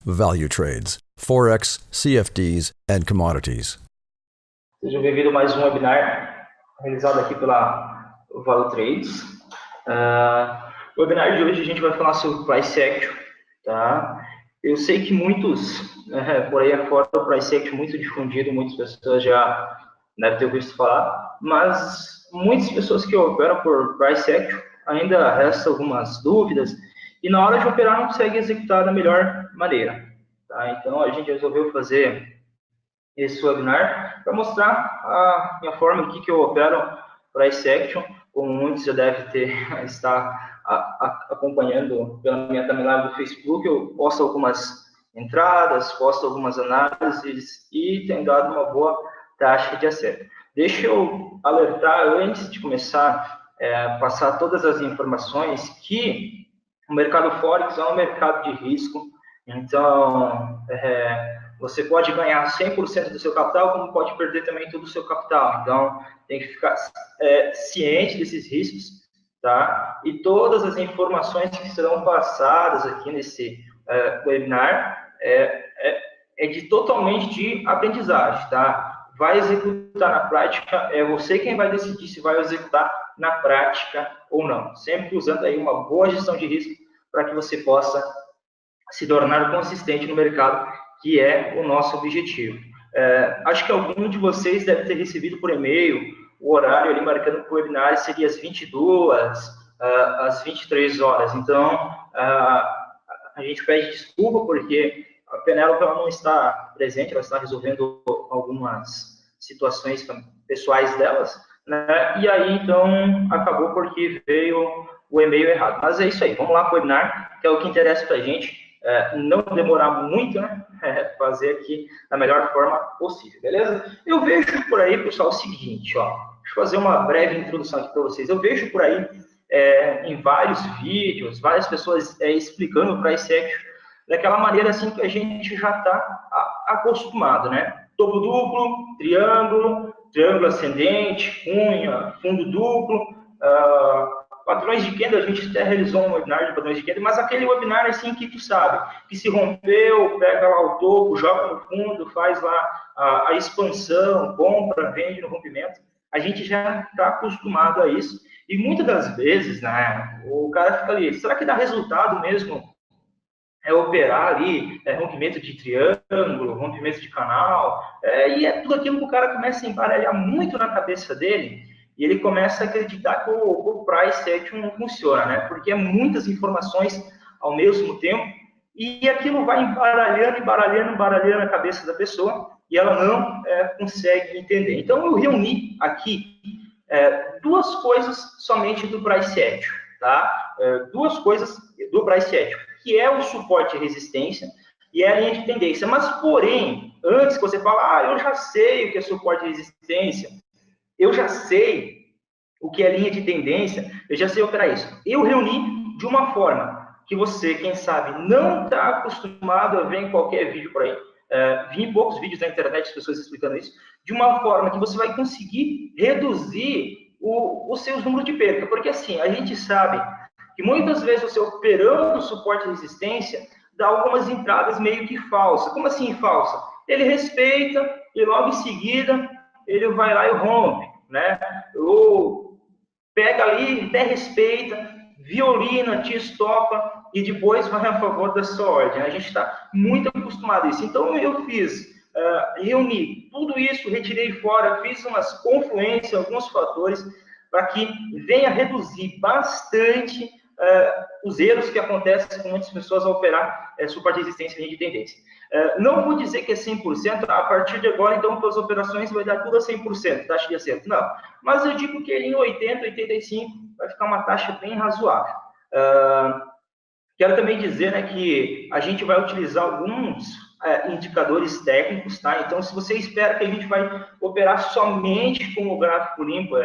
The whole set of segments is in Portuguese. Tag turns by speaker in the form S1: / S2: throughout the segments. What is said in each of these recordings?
S1: value trades, Forex, CFDs, and commodities.
S2: Sejam bem-vindos a mais um webinar realizado aqui pela Value Trades. O webinar de hoje a gente vai falar sobre Price Action, tá? Eu sei que muitos, por aí afora, o Price Action é muito difundido, muitas pessoas já devem ter ouvido falar, mas muitas pessoas que operam por Price Action ainda restam algumas dúvidas e na hora de operar não consegue executar da melhor maneira, tá? Então a gente resolveu fazer esse webinar para mostrar a minha forma aqui que eu opero Price Action, como muitos já devem estar acompanhando pela minha timeline do Facebook. Eu posto algumas entradas, posto algumas análises e tem dado uma boa taxa de acerto. Deixa eu alertar, antes de começar a passar todas as informações, que o mercado Forex é um mercado de risco. Então, você pode ganhar 100% do seu capital, como pode perder também todo o seu capital. Então, tem que ficar ciente desses riscos, tá? E todas as informações que serão passadas aqui nesse webinar é totalmente de aprendizagem, tá? Vai executar na prática, é você quem vai decidir se vai executar na prática ou não. Sempre usando aí uma boa gestão de risco para que você possa se tornar consistente no mercado, que é o nosso objetivo. Acho que algum de vocês deve ter recebido por e-mail o horário ali marcando que o webinar seria às 22, às 23 horas. Então, a gente pede desculpa porque a Penélope não está presente, ela está resolvendo algumas situações pessoais delas, né? E aí, então, acabou porque veio o e-mail errado. Mas é isso aí, vamos lá para o webinar, que é o que interessa para a gente. Não demorar muito, né? Fazer aqui da melhor forma possível, beleza? Eu vejo por aí, pessoal, o seguinte, ó. Deixa eu fazer uma breve introdução aqui para vocês. Eu vejo por aí, em vários vídeos, várias pessoas explicando o Price Action daquela maneira assim que a gente já está acostumado, né? Topo duplo, triângulo ascendente, cunha, fundo duplo, padrões de candle. A gente até realizou um webinar de padrões de candle, mas aquele webinar assim que tu sabe, que se rompeu, pega lá o topo, joga no fundo, faz lá a expansão, compra, vende no rompimento. A gente já está acostumado a isso. E muitas das vezes, né, o cara fica ali, será que dá resultado mesmo operar ali, rompimento de triângulo, rompimento de canal, e é tudo aquilo que o cara começa a embaralhar muito na cabeça dele, e ele começa a acreditar que o Price Action não funciona, né? Porque é muitas informações ao mesmo tempo, e aquilo vai embaralhando a cabeça da pessoa, e ela não consegue entender. Então, eu reuni aqui duas coisas somente do Price Action, tá? Duas coisas do Price Action, que é o suporte e resistência e é a linha de tendência. Mas, porém, antes que você fale, eu já sei o que é suporte e resistência, eu já sei o que é linha de tendência, eu já sei operar isso. Eu reuni de uma forma que você, quem sabe, não está acostumado a ver em qualquer vídeo por aí. Vi em poucos vídeos na internet as pessoas explicando isso, de uma forma que você vai conseguir reduzir os seus números de perda. Porque assim, a gente sabe que muitas vezes você operando suporte e resistência dá algumas entradas meio que falsas. Como assim falsa? Ele respeita e logo em seguida ele vai lá e rompe, né? Ou pega ali, até respeita, violina, te estopa e depois vai a favor da sua ordem. A gente está muito acostumado a isso. Então, eu fiz, reuni tudo isso, retirei fora, fiz umas confluências, alguns fatores, para que venha reduzir bastante os erros que acontecem com muitas pessoas ao operar suporte de resistência e linha de tendência. Não vou dizer que é 100%, a partir de agora, então, para as operações vai dar tudo a 100%, taxa de acerto. Não, mas eu digo que em 80%, 85% vai ficar uma taxa bem razoável. Quero também dizer, né, que a gente vai utilizar alguns indicadores técnicos, tá? Então, se você espera que a gente vai operar somente com o gráfico limpo,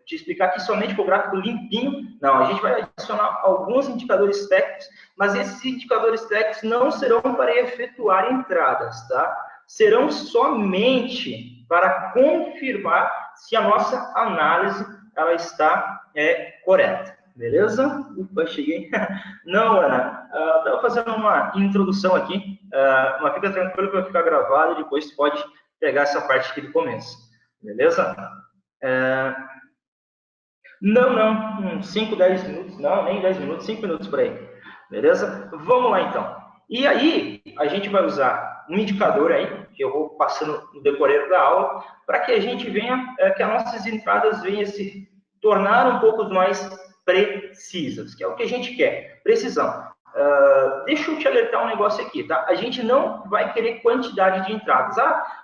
S2: te explicar aqui somente com o gráfico limpinho, não, a gente vai adicionar alguns indicadores técnicos, mas esses indicadores técnicos não serão para efetuar entradas, tá? Serão somente para confirmar se a nossa análise ela está correta, Beleza? Ufa, cheguei. Não, Ana, estava fazendo uma introdução aqui, mas fica tranquilo que vai ficar gravado e depois pode pegar essa parte aqui do começo. Beleza? Não, uns 5, 10 minutos, não, nem 10 minutos, 5 minutos por aí. Beleza? Vamos lá, então. E aí, a gente vai usar um indicador aí, que eu vou passando no decorrer da aula, para que a gente venha, que as nossas entradas venham se tornar um pouco mais precisas, que é o que a gente quer, precisão. Deixa eu te alertar um negócio aqui, tá? A gente não vai querer quantidade de entradas.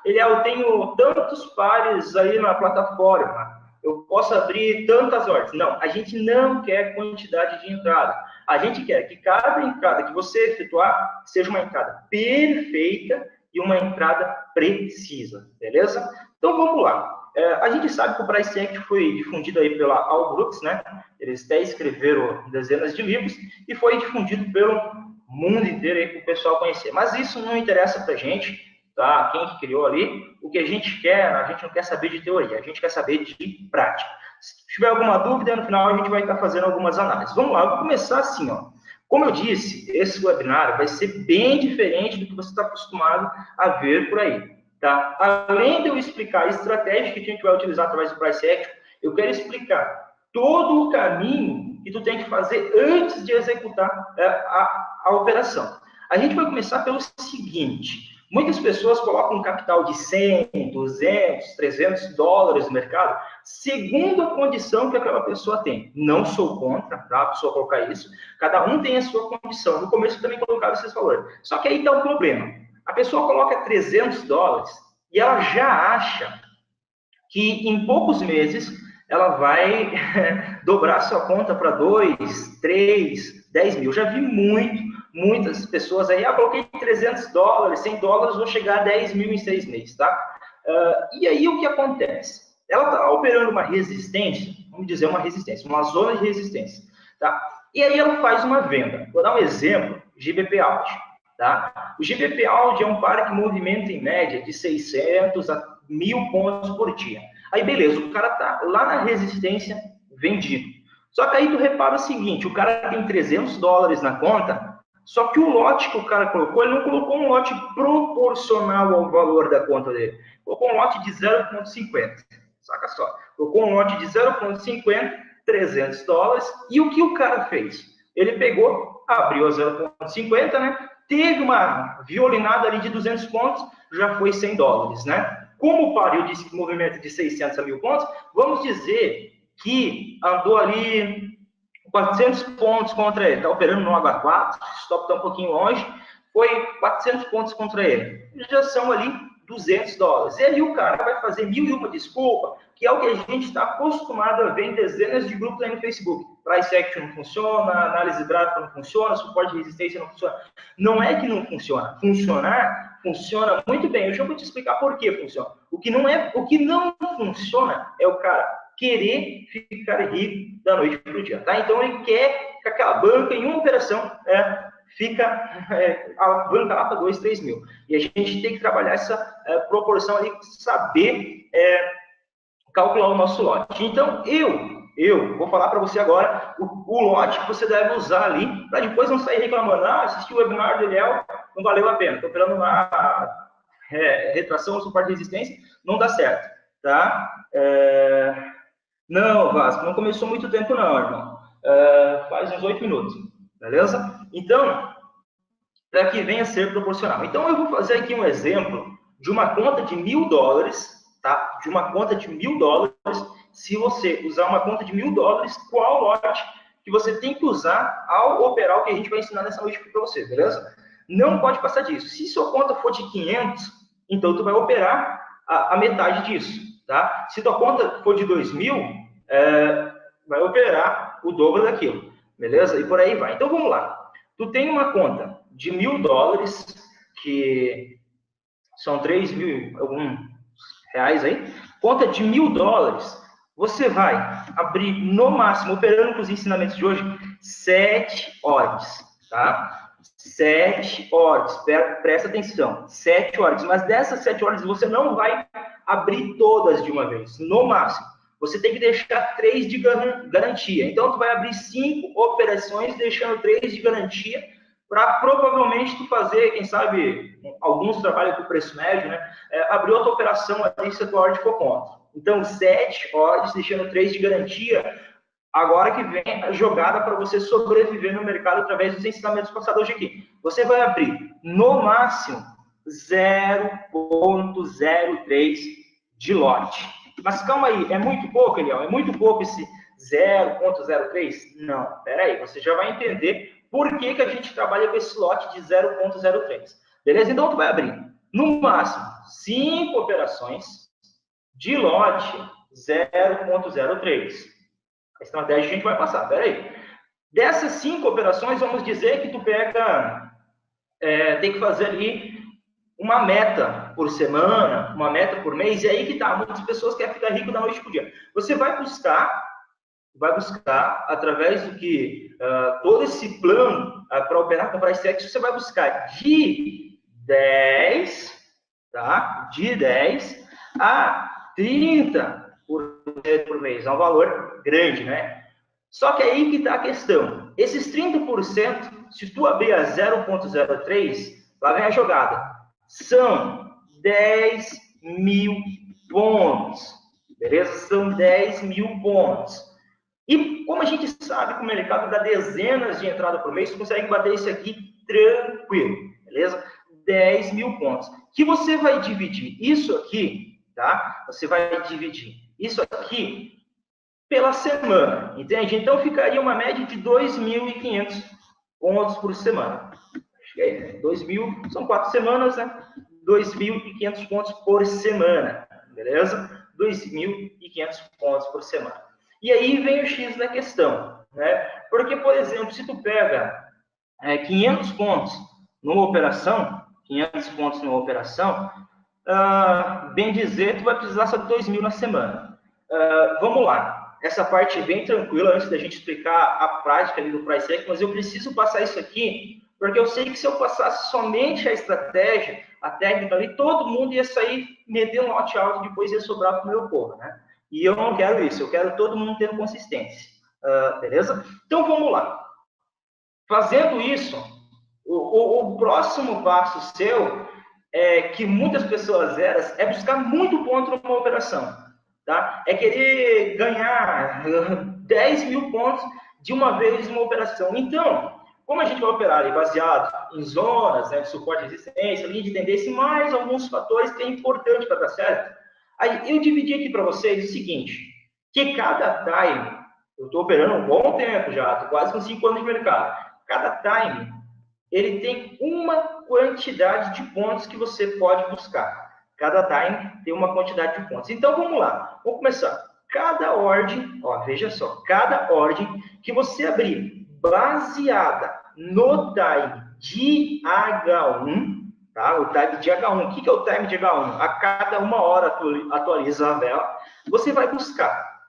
S2: Eu tenho tantos pares aí na plataforma, eu posso abrir tantas ordens. Não, a gente não quer quantidade de entrada. A gente quer que cada entrada que você efetuar seja uma entrada perfeita e uma entrada precisa, beleza? Então, vamos lá. A gente sabe que o Price Action foi difundido aí pela All Brooks, né? Eles até escreveram dezenas de livros e foi difundido pelo mundo inteiro aí para o pessoal conhecer. Mas isso não interessa para a gente, tá? Quem que criou ali, o que a gente não quer saber de teoria, a gente quer saber de prática. Se tiver alguma dúvida, no final a gente vai estar fazendo algumas análises. Vamos lá, eu vou começar assim, ó. Como eu disse, esse webinar vai ser bem diferente do que você está acostumado a ver por aí, tá? Além de eu explicar a estratégia que a gente vai utilizar através do Price Action, eu quero explicar todo o caminho que tu tem que fazer antes de executar a operação. A gente vai começar pelo seguinte: muitas pessoas colocam um capital de 100, 200, 300 dólares no mercado, segundo a condição que aquela pessoa tem. Não sou contra, tá? A pessoa colocar isso. Cada um tem a sua condição. No começo eu também colocava esses valores. Só que aí está o problema. A pessoa coloca 300 dólares e ela já acha que em poucos meses ela vai dobrar sua conta para 2, 3, 10 mil. Já vi muitas pessoas aí, coloquei 300 dólares, 100 dólares, vou chegar a 10 mil em 6 meses, tá? E aí o que acontece? Ela está operando uma resistência, vamos dizer uma resistência, uma zona de resistência, tá? E aí ela faz uma venda. Vou dar um exemplo, GBP Audi, tá? O GBP Audi é um par que movimenta em média de 600 a 1.000 pontos por dia. Aí beleza, o cara tá lá na resistência vendido. Só que aí tu repara o seguinte, o cara tem 300 dólares na conta, só que o lote que o cara colocou, ele não colocou um lote proporcional ao valor da conta dele. Colocou um lote de 0,50. Saca só. Colocou um lote de 0,50, 300 dólares. E o que o cara fez? Ele pegou, abriu a 0,50, né? Teve uma violinada ali de 200 pontos, já foi 100 dólares, né? Como o par eu disse que movimento de 600 a 1.000 pontos, vamos dizer que andou ali 400 pontos contra ele. Está operando no H4, o stop está um pouquinho longe, foi 400 pontos contra ele. Já são ali 200 dólares. E aí o cara vai fazer 1.001 desculpa, que é o que a gente está acostumado a ver em dezenas de grupos aí no Facebook. Price Action não funciona, análise gráfica não funciona, suporte de resistência não funciona. Não é que não funciona. Funcionar, funciona muito bem. Eu já vou te explicar por que funciona. O que não funciona é o cara querer ficar rico da noite para o dia, tá? Então ele quer que aquela banca em uma operação fica a banca lá para 2, 3 mil. E a gente tem que trabalhar essa proporção ali, saber calcular o nosso lote. Então eu vou falar para você agora o lote que você deve usar ali, para depois não sair reclamando, assisti o webinar do Eliel, não valeu a pena, estou operando uma retração, suporte de resistência, não dá certo, tá? Não, Vasco, não começou muito tempo não, irmão. Faz uns 8 minutos, beleza? Então, para que venha a ser proporcional. Então, eu vou fazer aqui um exemplo de uma conta de 1.000 dólares, tá? De uma conta de 1.000 dólares. Se você usar uma conta de 1.000 dólares, qual lote que você tem que usar ao operar o que a gente vai ensinar nessa noite para você, beleza? Não pode passar disso. Se sua conta for de 500, então tu vai operar a metade disso, tá? Se tua conta for de 2.000, vai operar o dobro daquilo, beleza? E por aí vai. Então, vamos lá. Tu tem uma conta de 1.000 dólares, que são 3 mil alguns reais aí. Conta de 1.000 dólares, você vai abrir no máximo, operando com os ensinamentos de hoje, 7 ordens, tá? 7 ordens, presta atenção, 7 ordens. Mas dessas 7 ordens você não vai abrir todas de uma vez, no máximo. você tem que deixar 3 de garantia. Então, tu vai abrir 5 operações, deixando 3 de garantia, para provavelmente tu fazer, quem sabe, alguns trabalham com preço médio, né? Abrir outra operação ali se a tua ordem for contra. Então, 7 ordens, deixando 3 de garantia, agora que vem a jogada para você sobreviver no mercado através dos ensinamentos passados hoje aqui. Você vai abrir, no máximo, 0,03 de lote. Mas calma aí, é muito pouco, Eliel? É muito pouco esse 0,03? Não, peraí, você já vai entender por que a gente trabalha com esse lote de 0,03. Beleza? Então, tu vai abrir, no máximo, 5 operações de lote 0,03. A estratégia a gente vai passar, peraí. Dessas 5 operações, vamos dizer que tu pega, tem que fazer ali uma meta por semana, uma meta por mês, e aí que tá, muitas pessoas querem ficar rico da noite pro dia. Você vai buscar através do que, todo esse plano para operar com price action, você vai buscar de 10, tá? De 10 a 30 por mês, é um valor grande, né? Só que aí que está a questão. Esses 30%, se tu abrir a 0,03, lá vem a jogada. São 10 mil pontos. Beleza? São 10 mil pontos. E como a gente sabe que o mercado dá dezenas de entradas por mês, você consegue bater isso aqui tranquilo. Beleza? 10 mil pontos. Que você vai dividir isso aqui, tá? Você vai dividir isso aqui pela semana, entende? Então, ficaria uma média de 2.500 pontos por semana. Acho que é 2.000, são 4 semanas, né? 2.500 pontos por semana, beleza? 2.500 pontos por semana. E aí vem o X da questão, né? Porque, por exemplo, se tu pega 500 pontos numa operação, bem dizer, tu vai precisar só de 2.000 na semana. Vamos lá. Essa parte é bem tranquila, antes da gente explicar a prática ali do price action, mas eu preciso passar isso aqui, porque eu sei que se eu passasse somente a estratégia, a técnica ali, todo mundo ia sair, meter um lote alto e depois ia sobrar para o meu povo, né? E eu não quero isso, eu quero todo mundo tendo consistência. Beleza? Então, vamos lá. Fazendo isso, o próximo passo seu, que muitas pessoas eram, é buscar muito ponto numa operação. Tá? É querer ganhar 10 mil pontos de uma vez numa operação. Então, como a gente vai operar ali baseado em zonas, né, de suporte e resistência, linha de tendência e mais alguns fatores que é importante para dar certo, aí eu dividi aqui para vocês o seguinte, que cada time, eu estou operando um bom tempo já, estou quase com 5 anos de mercado, cada time, ele tem uma quantidade de pontos que você pode buscar. Cada time tem uma quantidade de pontos. Então, vamos lá. Vamos começar. Cada ordem, veja só, cada ordem que você abrir baseada no time de H1, tá? O time de H1. O que é o time de H1? A cada 1 hora atualiza a vela. Você vai buscar,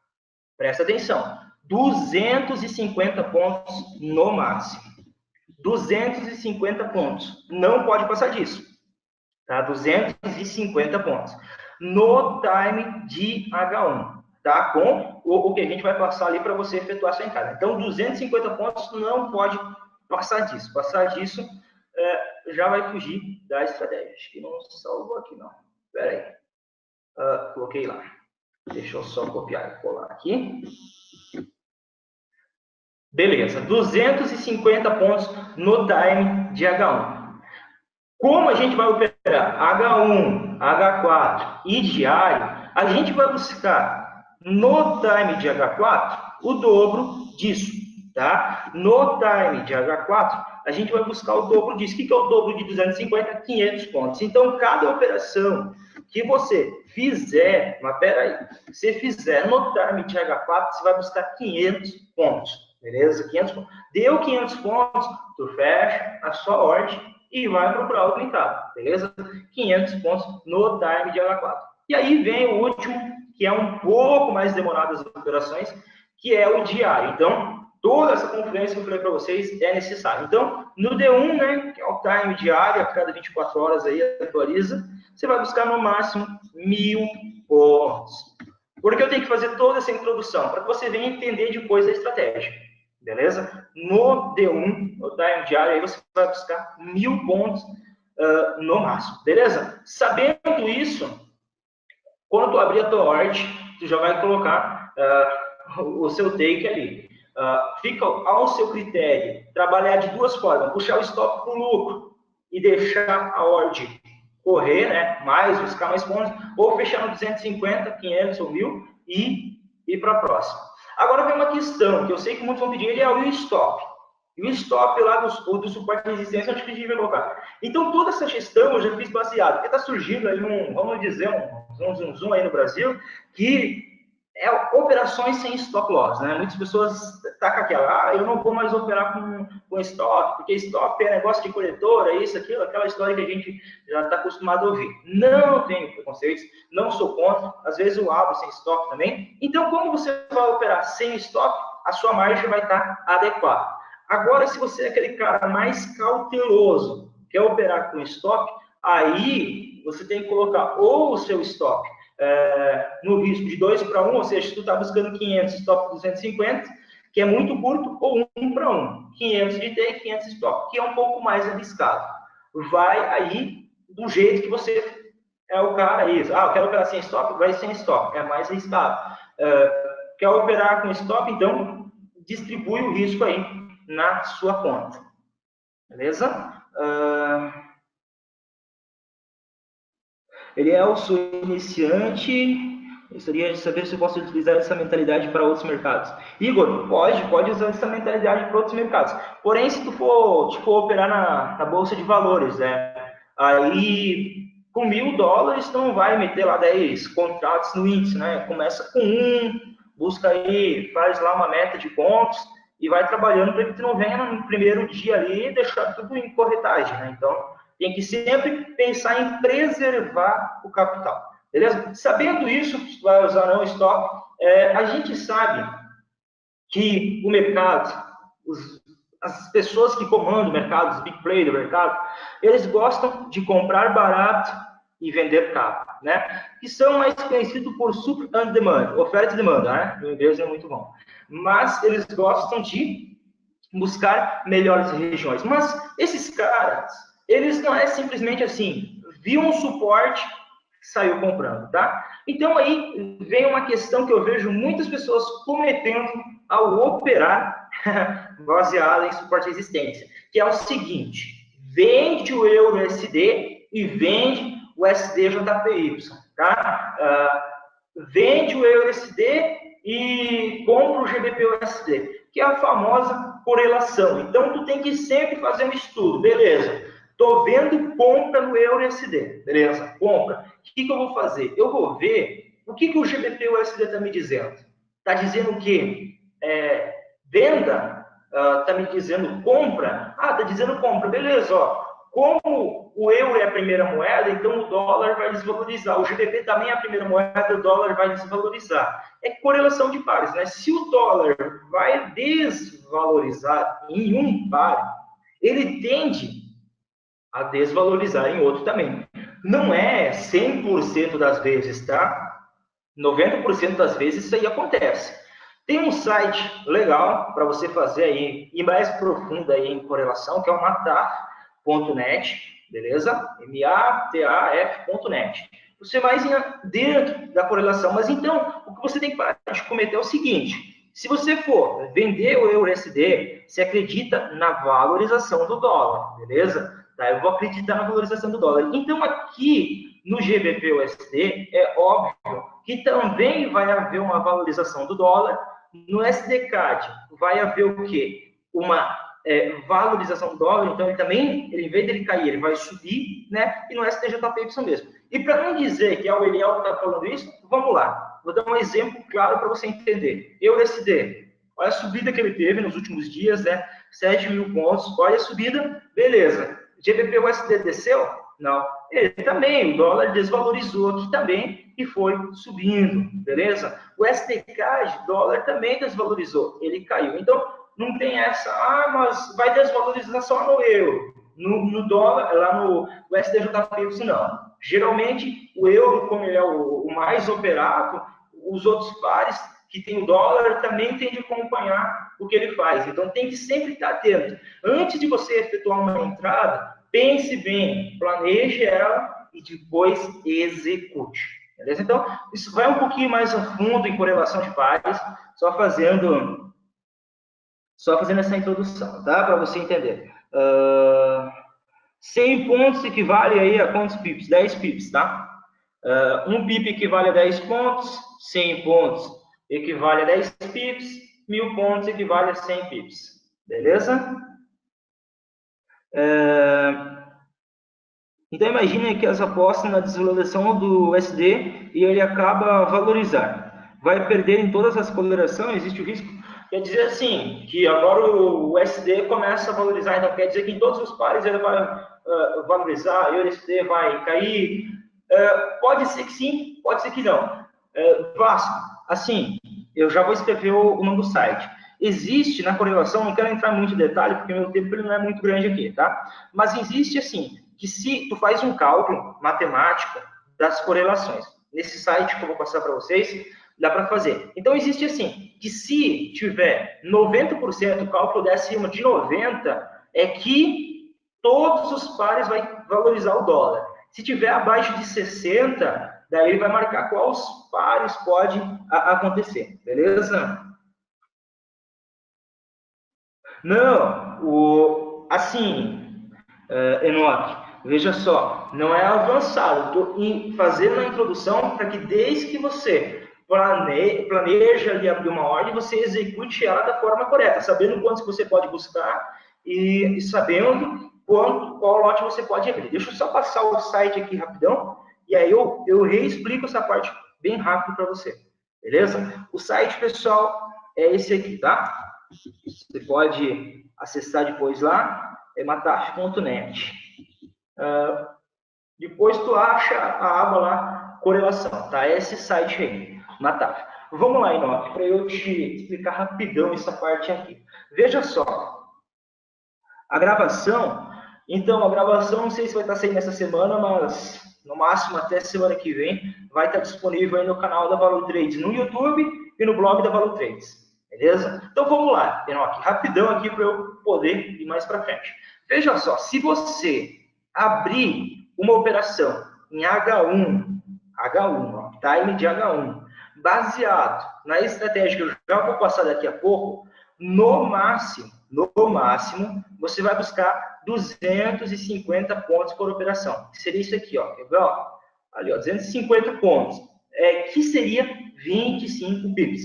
S2: presta atenção, 250 pontos no máximo. 250 pontos. Não pode passar disso. Tá? 250 pontos. No time de H1. Tá? Com o que a gente vai passar ali para você efetuar sua entrada. Então, 250 pontos não pode passar disso. Passar disso já vai fugir da estratégia. Acho que não salvou aqui, não. Espera aí. Coloquei lá. Deixa eu só copiar e colar aqui. Beleza. 250 pontos no time de H1. Como a gente vai operar H1, H4 e diário, a gente vai buscar no time de H4 o dobro disso, tá? No time de H4, a gente vai buscar o dobro disso. O que é o dobro de 250? 500 pontos. Então, cada operação que você fizer, mas peraí, se fizer no time de H4, você vai buscar 500 pontos, beleza? 500 pontos. Deu 500 pontos, tu fecha a sua ordem e vai procurar outro mercado, beleza? 500 pontos no time de H4. E aí vem o último, que é um pouco mais demorado as operações, que é o diário. Então, toda essa confluência que eu falei para vocês é necessária. Então, no D1, né, que é o time diário, a cada 24 horas aí atualiza, você vai buscar no máximo 1.000 pontos. Por que eu tenho que fazer toda essa introdução? Para que você venha entender depois a estratégia, beleza? No D1, no time diário, aí você vai buscar 1000 pontos no máximo, beleza? Sabendo isso, quando tu abrir a tua ordem, tu já vai colocar o seu take ali. Fica ao seu critério trabalhar de duas formas: puxar o stop para o lucro e deixar a ordem correr, né? Mais, buscar mais pontos, ou fechar no 250, 500 ou 1000 e ir para a próxima. Agora vem uma questão que eu sei que muitos vão pedir, ele é o stop. E o stop lá do suporte de resistência, onde que a gente vai colocar. Então, toda essa gestão eu já fiz baseado, porque está surgindo aí vamos dizer, um zoom aí no Brasil, que é operações sem stop loss, né? Muitas pessoas tacam aquela, eu não vou mais operar com stop, porque stop é negócio de corretora, isso, aquilo, aquela história que a gente já está acostumado a ouvir. Não tenho preconceitos, não sou contra, às vezes eu abro sem stop também. Então, como você vai operar sem stop, a sua margem vai estar adequada. Agora, se você é aquele cara mais cauteloso, quer operar com stop, aí você tem que colocar ou o seu stop no risco de 2 para 1, ou seja, se tu está buscando 500, stop 250, que é muito curto, ou 1 para 1, 500 de take, 500 stop, que é um pouco mais arriscado. Vai aí do jeito que você é o cara, isso. Eu quero operar sem stop, vai sem stop, é mais arriscado. Quer operar com stop, então distribui o risco aí na sua conta. Beleza? Eliel, sou iniciante, gostaria de saber se eu posso utilizar essa mentalidade para outros mercados. Igor, pode usar essa mentalidade para outros mercados. Porém, se tu for operar na Bolsa de Valores, né? Aí, com $1000, tu não vai meter lá 10 contratos no índice, né? Começa com busca aí, faz lá uma meta de pontos e vai trabalhando para que tu não venha no primeiro dia ali e deixar tudo em corretagem, né? Então, tem que sempre pensar em preservar o capital, beleza? Sabendo isso, vai usar não stop, a gente sabe que o mercado, as pessoas que comandam o mercado, os big players do mercado, eles gostam de comprar barato e vender caro, né? Que são mais conhecidos por supply and demand, oferta e demanda, né? O inglês é muito bom. Mas eles gostam de buscar melhores regiões. Mas esses caras, eles não é simplesmente assim, viu um suporte, saiu comprando, tá? Então aí vem uma questão que eu vejo muitas pessoas cometendo ao operar baseado em suporte e resistência, que é o seguinte: vende o euro USD e vende o SDJPY, tá? Vende o euro USD e compra o GBP USD, que é a famosa correlação. Então, tu tem que sempre fazer um estudo, beleza? Tô vendo compra no euro USD, beleza? Compra. O que eu vou fazer? Eu vou ver o que o GBP USD está me dizendo. Está dizendo o quê? Venda? Está me dizendo compra? Está dizendo compra, beleza, ó. Como o euro é a primeira moeda, então o dólar vai desvalorizar. O GBP também é a primeira moeda, o dólar vai desvalorizar. É correlação de pares, né? Se o dólar vai desvalorizar em um par, ele tende a desvalorizar em outro também. Não é 100% das vezes, tá? 90% das vezes isso aí acontece. Tem um site legal para você fazer aí, e mais profundo aí em correlação, que é o mataf.net, beleza? mataf.net. Você vai dentro da correlação, mas então, o que você tem que parar de cometer é o seguinte: se você for vender o euro-USD, você acredita na valorização do dólar, beleza? Tá, eu vou acreditar na valorização do dólar. Então, aqui no GBP-USD, é óbvio que também vai haver uma valorização do dólar. No SDCAD, vai haver o quê? Uma valorização do dólar, então ele também, em vez dele cair, ele vai subir, né? E no STJPY mesmo. E para não dizer que é o Eliel que está falando isso, vamos lá. Vou dar um exemplo claro para você entender. EURUSD, olha a subida que ele teve nos últimos dias, né? 7.000 pontos, olha a subida, beleza. GBP-USD desceu? Não. Ele também, o dólar desvalorizou aqui também e foi subindo, beleza? O SDCAD, dólar também desvalorizou, ele caiu. Então, não tem essa, mas vai desvalorizar só no euro. No dólar, lá no STJPY, não. Geralmente, o euro, como ele é o mais operado, os outros pares que tem o dólar também tem de acompanhar o que ele faz. Então, tem que sempre estar atento. Antes de você efetuar uma entrada, pense bem, planeje ela e depois execute. Beleza? Então, isso vai um pouquinho mais a fundo em correlação de pares, só fazendo essa introdução, tá? Para você entender. 100 pontos equivale aí a quantos pips? 10 pips, tá? 1 pip equivale a 10 pontos, 100 pontos equivale a 10 pips, 1000 pontos equivale a 100 pips. Beleza? Então, imagine que as apostas na desvalorização do USD e ele acaba a valorizar. Vai perder em todas as colorações, existe o risco. Quer dizer assim, que agora o USD começa a valorizar, então quer dizer que em todos os pares ele vai valorizar, e o USD vai cair. Pode ser que sim, pode ser que não. Vasco, assim, eu já vou escrever o nome do site. Existe na correlação, não quero entrar muito em detalhe, porque meu tempo ele não é muito grande aqui, tá? Mas existe assim, que se tu faz um cálculo matemático das correlações, nesse site que eu vou passar para vocês, dá para fazer. Então, existe assim, que se tiver 90%, o cálculo der acima de 90%, é que todos os pares vai valorizar o dólar. Se tiver abaixo de 60%, daí ele vai marcar quais pares pode acontecer, beleza? Não, assim, Enoque, veja só, não é avançado. Estou fazendo a introdução para que desde que você planeja ali abrir uma ordem, você execute ela da forma correta, sabendo quantos você pode buscar e sabendo qual lote você pode abrir. Deixa eu só passar o site aqui rapidão, e aí eu reexplico essa parte bem rápido para você, beleza? O site, pessoal, é esse aqui, tá? Você pode acessar depois lá, é mataf.net. Depois tu acha a aba lá, correlação, tá? Esse site aí, Mataf. Vamos lá, Enoque, para eu te explicar rapidão essa parte aqui. Veja só, a gravação, então a gravação não sei se vai estar saindo essa semana, mas no máximo até semana que vem vai estar disponível aí no canal da Valor Trades, no YouTube e no blog da Valor Trades. Beleza? Então vamos lá, Enoque, rapidão aqui para eu poder ir mais para frente. Veja só, se você abrir uma operação em H1, ó, time de H1, baseado na estratégia que eu já vou passar daqui a pouco, no máximo, você vai buscar 250 pontos por operação. Que seria isso aqui, ó. Quer ver, ó? Ali, ó, 250 pontos. Que seria 25 pips.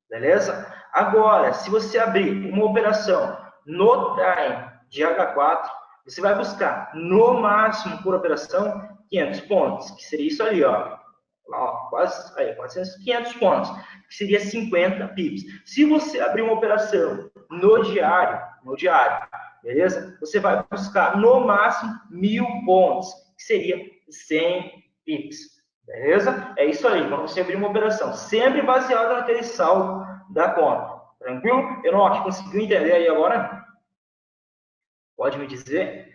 S2: Beleza? Agora, se você abrir uma operação no time de H4, você vai buscar, no máximo, por operação, 500 pontos, que seria isso ali, ó. Quase aí, 500 pontos, que seria 50 pips. Se você abrir uma operação no diário, beleza? Você vai buscar, no máximo, 1000 pontos, que seria 100 pips. Beleza? É isso aí, quando você abrir uma operação, sempre baseada naquele saldo da conta. Tranquilo? Enoque, conseguiu entender aí agora? Pode me dizer?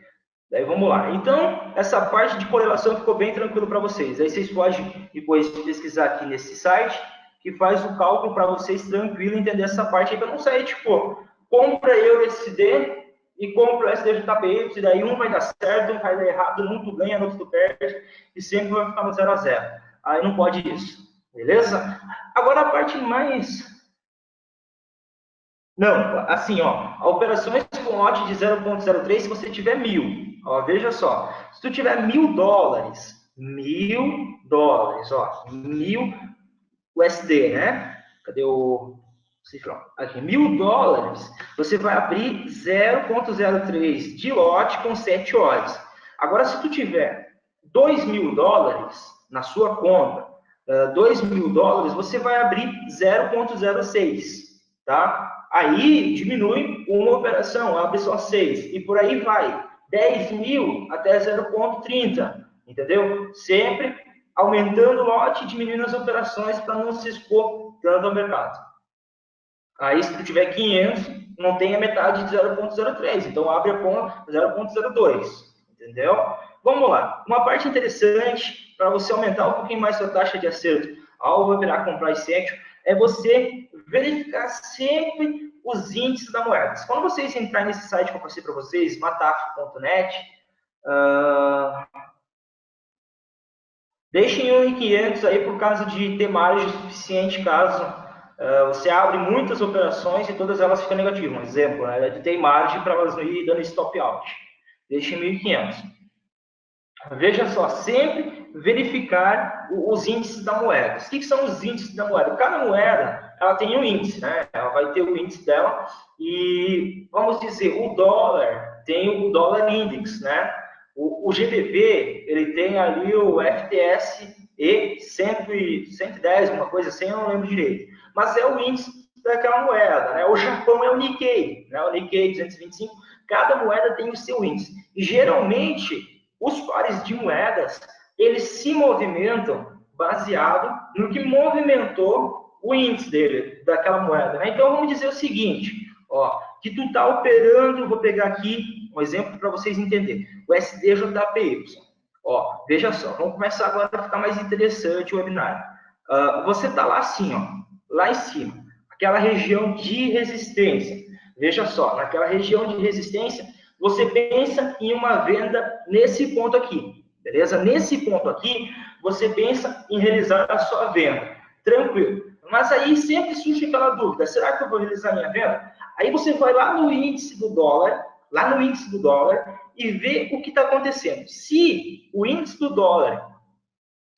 S2: Daí vamos lá. Então, essa parte de correlação ficou bem tranquilo para vocês. Aí vocês podem depois pesquisar aqui nesse site, que faz o cálculo para vocês tranquilo entender essa parte aí, para não sair tipo, compra EURUSD e compra SDJPY, e daí um vai dar certo, um vai dar errado, um tu ganha, outro tu perde, e sempre vai ficar no 0 a 0. Aí não pode isso. Beleza? Agora a parte mais... Não, assim, ó, operações com lote de 0,03 se você tiver 1000. Ó, veja só, se tu tiver $1000, ó, 1000 USD, né? Cadê o cifrão? Aqui, $1000, você vai abrir 0,03 de lote com 7 horas. Agora, se tu tiver $2.000 na sua conta, $2.000, você vai abrir 0,06, tá? Aí diminui uma operação, abre só 6, e por aí vai. 10.000 até 0,30, entendeu? Sempre aumentando o lote e diminuindo as operações para não se expor tanto ao mercado. Aí, se tu tiver 500, não tem a metade de 0,03, então abre a conta 0,02, entendeu? Vamos lá. Uma parte interessante para você aumentar um pouquinho mais sua taxa de acerto ao operar com price action é você verificar sempre os índices da moeda. Quando vocês entrarem nesse site que eu passei para vocês, mataf.net, deixem 1.500 aí por causa de ter margem suficiente caso você abre muitas operações e todas elas ficam negativas. Um exemplo, né, de ter margem para elas não ir dando stop out. Deixem 1.500. Veja só, sempre verificar os índices da moeda. O que são os índices da moeda? Cada moeda ela tem um índice, né? Ela vai ter o índice dela e, vamos dizer, o dólar tem o dólar index, né? O GBP, ele tem ali o FTSE 110, uma coisa assim, eu não lembro direito. Mas é o índice daquela moeda, né? O Japão é o Nikkei, né? O Nikkei 225. Cada moeda tem o seu índice. E, geralmente, os pares de moedas, eles se movimentam baseado no que movimentou o índice dele, daquela moeda, né? Então, vamos dizer o seguinte, ó, que tu está operando, vou pegar aqui um exemplo para vocês entenderem, o SDJPY. Ó, veja só, vamos começar agora para ficar mais interessante o webinar. Você está lá assim, ó, lá em cima, aquela região de resistência. Veja só, naquela região de resistência, você pensa em uma venda nesse ponto aqui, beleza? Nesse ponto aqui, você pensa em realizar a sua venda. Tranquilo. Mas aí sempre surge aquela dúvida, será que eu vou realizar a minha venda? Aí você vai lá no índice do dólar, e vê o que está acontecendo. Se o índice do dólar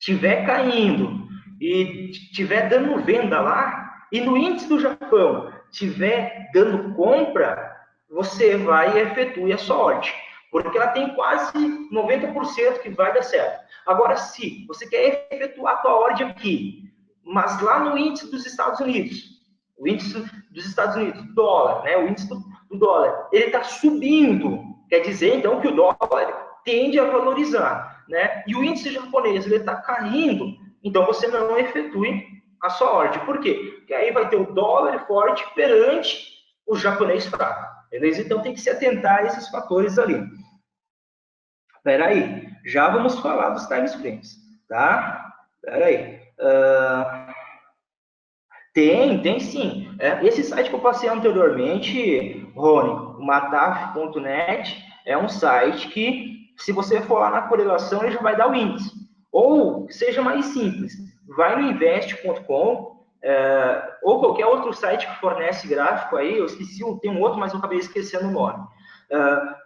S2: estiver caindo e estiver dando venda lá, e no índice do Japão estiver dando compra, você vai e efetue a sua ordem, porque ela tem quase 90% que vai dar certo. Agora, se você quer efetuar a sua ordem aqui, mas lá no índice dos Estados Unidos, o índice dos Estados Unidos, dólar, né? O índice do dólar, ele está subindo, quer dizer, então, que o dólar tende a valorizar, né? E o índice japonês, ele está caindo, então você não efetue a sua ordem. Por quê? Porque aí vai ter o dólar forte perante o japonês fraco, beleza? Então tem que se atentar a esses fatores ali. Espera aí, já vamos falar dos time frames, tá? Espera aí. Tem sim. Esse site que eu passei anteriormente, Rony, o mataf.net, é um site que, se você for lá na correlação, ele já vai dar o índice. Ou, seja mais simples, vai no invest.com, ou qualquer outro site que fornece gráfico aí, eu esqueci, tem um outro, mas eu acabei esquecendo o nome.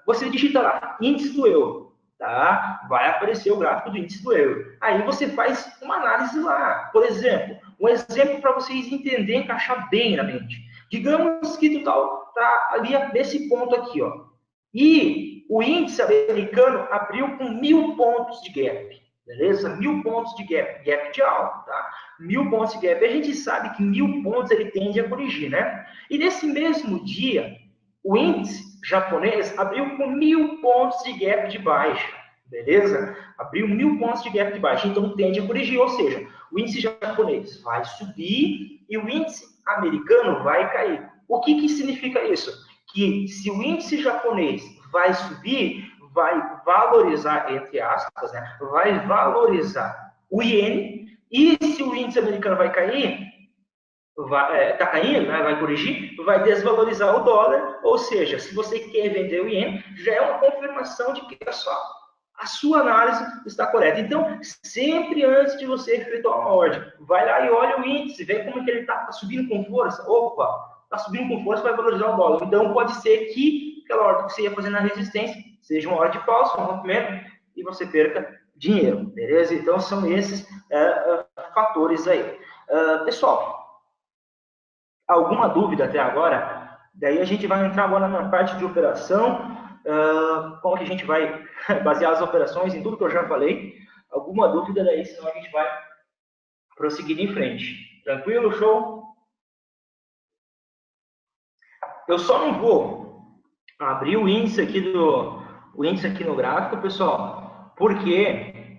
S2: Você digita lá, índice do euro, tá? Vai aparecer o gráfico do índice do euro. Aí você faz uma análise lá. Por exemplo, um exemplo para vocês entenderem, encaixar bem na mente. Digamos que tu tá ali nesse ponto aqui, ó. E o índice americano abriu com 1.000 pontos de gap, beleza? 1.000 pontos de gap de alta, tá? 1.000 pontos de gap. A gente sabe que 1.000 pontos ele tende a corrigir, né? E nesse mesmo dia, o índice japonês abriu com 1.000 pontos de gap de baixa, beleza? Abriu 1.000 pontos de gap de baixa, então tende a corrigir, ou seja, o índice japonês vai subir e o índice americano vai cair. O que significa isso? Que se o índice japonês vai subir, vai valorizar, entre aspas, né? Vai valorizar o iene, e se o índice americano vai cair, está caindo, né, vai corrigir, vai desvalorizar o dólar, ou seja, se você quer vender o iene, já é uma confirmação de que a sua análise está correta. Então, sempre antes de você efetuar uma ordem, vai lá e olha o índice, vê como que ele está subindo com força. Opa, está subindo com força, vai valorizar o dólar. Então, pode ser que aquela ordem que você ia fazer na resistência seja uma ordem falsa, um rompimento, e você perca dinheiro, beleza? Então, são esses fatores aí. Pessoal, alguma dúvida até agora? Daí a gente vai entrar agora na parte de operação, como que a gente vai basear as operações em tudo que eu já falei. Alguma dúvida daí, senão a gente vai prosseguir em frente. Tranquilo? Show? Eu só não vou abrir o índice aqui no gráfico, pessoal, porque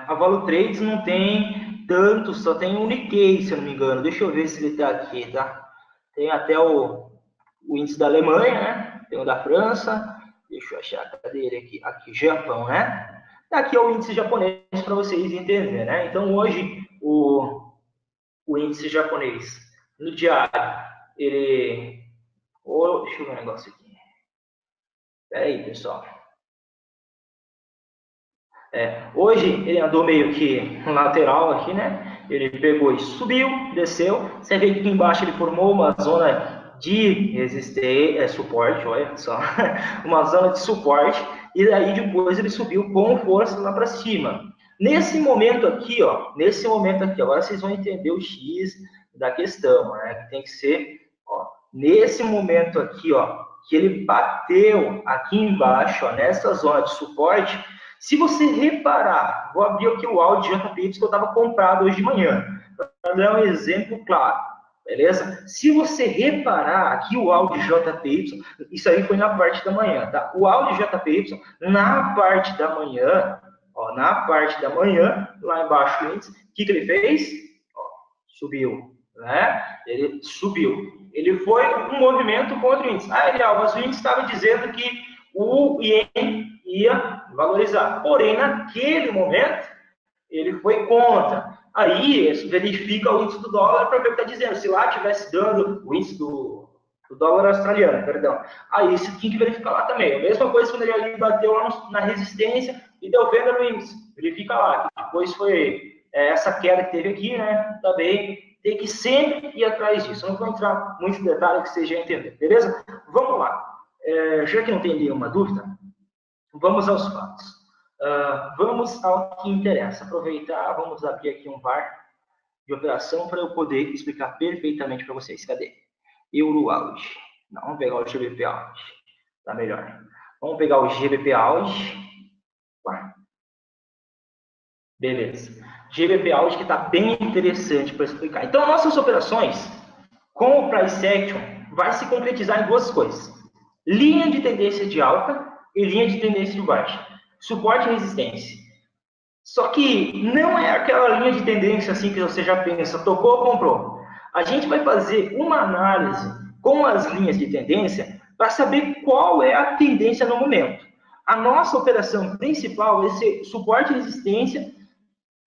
S2: a Value Trades não tem tanto, só tem o Nikkei, se eu não me engano. Deixa eu ver se ele está aqui, tá? Tem até o índice da Alemanha, né? Tem o da França. Deixa eu achar, cadê ele aqui? Aqui, Japão, né? Aqui é o índice japonês para vocês entenderem, né? Então, hoje, o índice japonês no diário, ele... deixa eu ver um negócio aqui. Espera aí, pessoal. Hoje ele andou meio que lateral aqui, né? Ele pegou e subiu, desceu. Você vê que aqui embaixo ele formou uma zona de resistência, suporte, olha só, uma zona de suporte. E daí depois ele subiu com força lá para cima. Nesse momento aqui, ó, agora vocês vão entender o X da questão, né? Que tem que ser, ó, nesse momento aqui, ó, que ele bateu aqui embaixo, ó, nessa zona de suporte. Se você reparar, vou abrir aqui o áudio de JPY que eu estava comprado hoje de manhã, para dar um exemplo claro, beleza? Se você reparar aqui o áudio de JPY, isso aí foi na parte da manhã, tá? O áudio de JPY, na parte da manhã, ó, lá embaixo do índice, o que ele fez? Ó, subiu, né? Ele subiu. Ele foi um movimento contra o índice. Eliel, mas o índice estava dizendo que o iene ia valorizar. Porém, naquele momento, ele foi contra. Aí, verifica o índice do dólar para ver o que está dizendo. Se lá estivesse dando o índice do dólar australiano, perdão. Aí, você tinha que verificar lá também. A mesma coisa quando ele ali bateu lá na resistência e deu venda no índice. Verifica lá. Depois foi essa queda que teve aqui, né? Também tem que sempre ir atrás disso. Eu não vou entrar muito em detalhe que você já entender, beleza? Vamos lá. Já que não tem nenhuma dúvida, vamos aos fatos. Vamos ao que interessa. Aproveitar, vamos abrir aqui um VAR de operação para eu poder explicar perfeitamente para vocês. Cadê? Euroauge. Não, vamos pegar o GBP Auge. Tá melhor. Vamos pegar o GBP Auge. Beleza. GBP Auge que está bem interessante para explicar. Então, nossas operações com o Price Action vai se concretizar em duas coisas. Linha de tendência de alta e linha de tendência de baixa. Suporte e resistência. Só que não é aquela linha de tendência assim que você já pensa, tocou, comprou. A gente vai fazer uma análise com as linhas de tendência para saber qual é a tendência no momento. A nossa operação principal vai ser suporte e resistência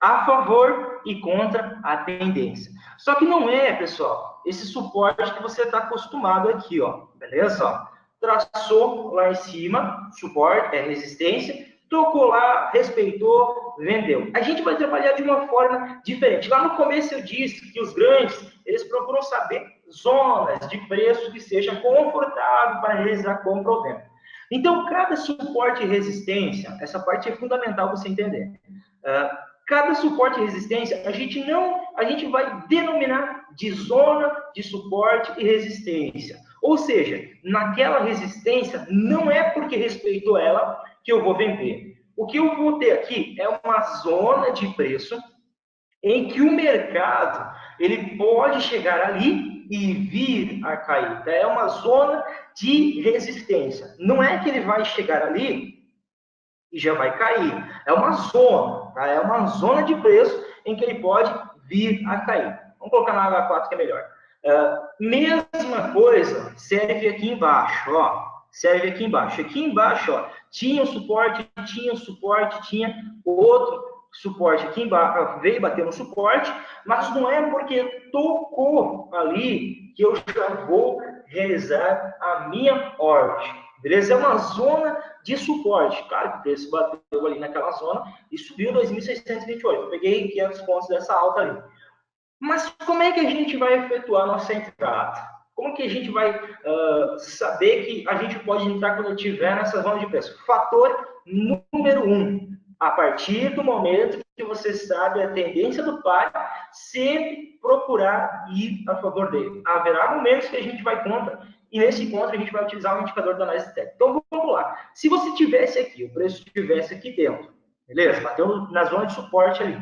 S2: a favor e contra a tendência. Só que não é, pessoal, esse suporte que você está acostumado aqui, ó, beleza? Traçou lá em cima, suporte, resistência, tocou lá, respeitou, vendeu. A gente vai trabalhar de uma forma diferente. Lá no começo eu disse que os grandes, eles procuram saber zonas de preço que sejam confortáveis para realizar compra ou venda. Então, cada suporte e resistência, essa parte é fundamental você entender. Cada suporte e resistência, a gente vai denominar de zona de suporte e resistência. Ou seja, naquela resistência, não é porque respeitou ela que eu vou vender. O que eu vou ter aqui é uma zona de preço em que o mercado ele pode chegar ali e vir a cair. É uma zona de resistência. Não é que ele vai chegar ali e já vai cair. É uma zona, tá? É uma zona de preço em que ele pode vir a cair. Vamos colocar na H4 que é melhor. Mesma coisa serve aqui embaixo, ó. Serve aqui embaixo. Aqui embaixo, ó, tinha um suporte, tinha outro suporte aqui embaixo, veio bater no suporte, mas não é porque tocou ali que eu já vou realizar a minha ordem. Beleza? É uma zona de suporte. Claro que o preço bateu ali naquela zona e subiu 2.628. Eu peguei 500 pontos dessa alta ali. Mas como é que a gente vai efetuar a nossa entrada? Como que a gente vai saber que a gente pode entrar quando estiver nessa zona de preço? Fator número 1. A partir do momento que você sabe a tendência do par, sempre procurar ir a favor dele. Haverá momentos que a gente vai contra, e nesse contra a gente vai utilizar o indicador da análise técnica. Então vamos lá. Se você tivesse aqui, o preço estivesse aqui dentro, beleza? Bateu na zona de suporte ali.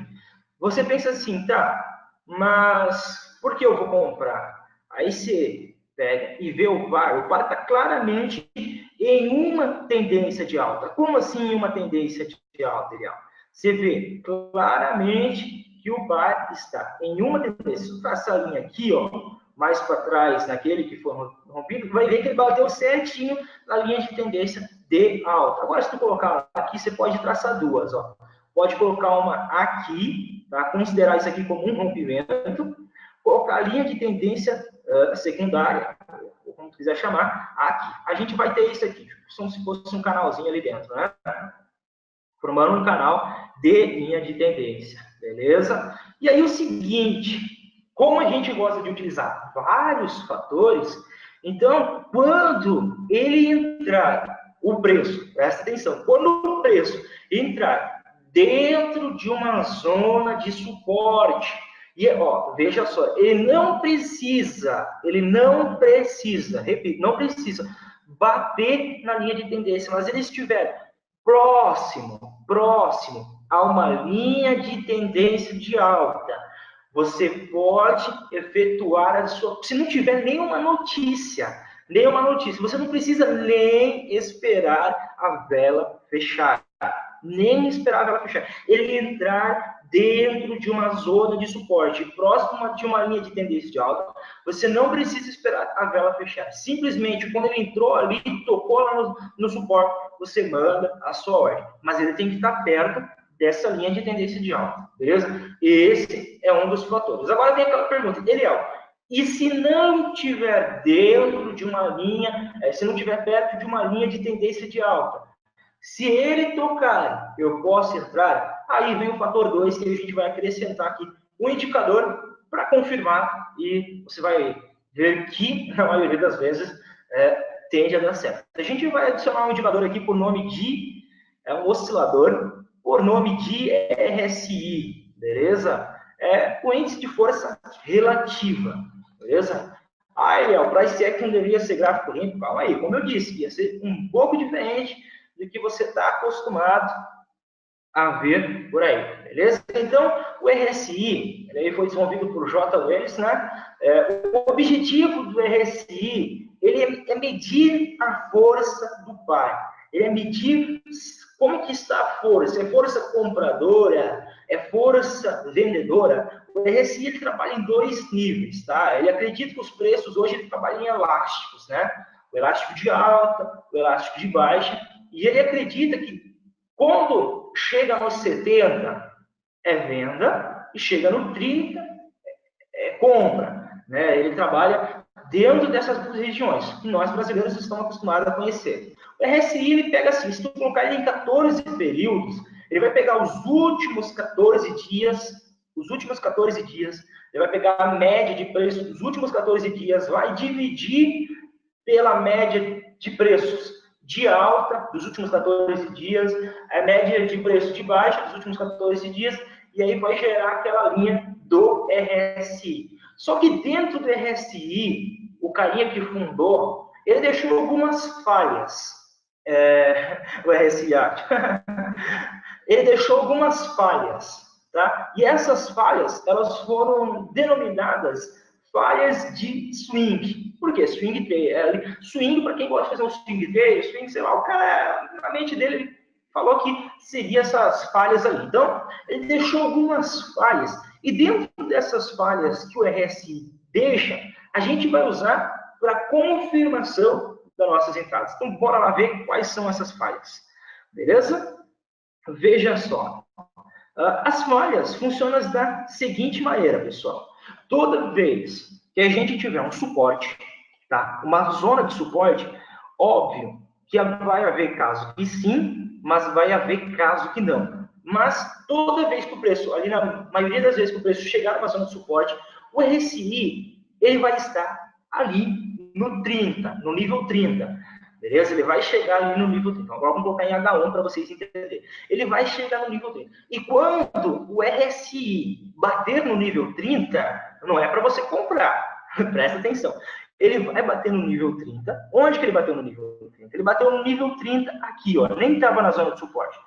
S2: Você pensa assim, tá, mas por que eu vou comprar? Aí você pega e vê o par está claramente em uma tendência de alta. Como assim uma tendência de alta, Eliel? Você vê claramente que o par está em uma tendência. Se eu traçar a linha aqui, ó, mais para trás, naquele que foi rompido, vai ver que ele bateu certinho na linha de tendência de alta. Agora, se tu colocar aqui, você pode traçar duas, ó. pode colocar uma aqui, tá? Considerar isso aqui como um rompimento, colocar a linha de tendência secundária, ou como quiser chamar, aqui. A gente vai ter isso aqui, como se fosse um canalzinho ali dentro, né? Formando um canal de linha de tendência, beleza? E aí o seguinte, como a gente gosta de utilizar vários fatores, então, quando ele entrar, o preço, presta atenção, quando o preço entrar dentro de uma zona de suporte, e ó, veja só, ele não precisa, repito, não precisa bater na linha de tendência, mas ele estiver próximo a uma linha de tendência de alta, você pode efetuar a sua... Se não tiver nenhuma notícia, você não precisa nem esperar a vela fechar. Ele entrar dentro de uma zona de suporte, próximo de uma linha de tendência de alta, você não precisa esperar a vela fechar. Simplesmente, quando ele entrou ali, tocou lá no suporte, você manda a sua ordem. Mas ele tem que estar perto dessa linha de tendência de alta, beleza? Esse é um dos fatores. Agora vem aquela pergunta, Eliel, e se não estiver dentro de uma linha, se não estiver perto de uma linha de tendência de alta, se ele tocar, eu posso entrar? Aí vem o fator 2 que a gente vai acrescentar aqui, um indicador para confirmar, e você vai ver que, na maioria das vezes, tende a dar certo. A gente vai adicionar um indicador aqui por nome de, um oscilador, por nome de RSI, beleza? O índice de força relativa, beleza? Eliel, para esse aqui não deveria ser gráfico limpo? Calma aí, como eu disse, ia ser um pouco diferente do que você está acostumado a ver por aí, beleza? Então, o RSI, ele foi desenvolvido por J. Wells, né? O objetivo do RSI, ele é medir a força do par. Ele é medir como que está a força. É força compradora? É força vendedora? O RSI, ele trabalha em 2 níveis, tá? Ele acredita que os preços hoje ele trabalha em elásticos, né? O elástico de alta, o elástico de baixa, e ele acredita que quando chega nos 70 é venda e chega no 30 é compra, né? Ele trabalha dentro dessas 2 regiões que nós brasileiros estamos acostumados a conhecer. O RSI ele pega assim, se tu colocar ele em 14 períodos, ele vai pegar os últimos 14 dias, ele vai pegar a média de preço dos últimos 14 dias, vai dividir pela média de preços de alta dos últimos 14 dias, a média de preço de baixa dos últimos 14 dias, e aí vai gerar aquela linha do RSI. Só que dentro do RSI, o carinha que fundou, ele deixou algumas falhas. O RSI, ele deixou algumas falhas, tá? E essas falhas, elas foram denominadas falhas de swing. Por quê? Swing trade. Swing, para quem gosta de fazer um swing trade, swing, sei lá, o cara, na mente dele, falou que seria essas falhas ali. Então, ele deixou algumas falhas. E dentro dessas falhas que o RSI deixa, a gente vai usar para confirmação das nossas entradas. Então, bora lá ver quais são essas falhas. Beleza? Veja só. As falhas funcionam da seguinte maneira, pessoal. Toda vez que a gente tiver um suporte, tá? Uma zona de suporte, óbvio que vai haver caso que sim, mas vai haver caso que não. Mas toda vez que o preço, ali na maioria das vezes que o preço chegar numa zona de suporte, o RSI, ele vai estar ali no 30, no nível 30. Beleza? Ele vai chegar ali no nível 30. Agora vamos colocar em H1 para vocês entenderem. Ele vai chegar no nível 30. E quando o RSI bater no nível 30, não é para você comprar. Presta atenção. Ele vai bater no nível 30. Onde que ele bateu no nível 30? Ele bateu no nível 30 aqui, ó. Nem estava na zona de suporte.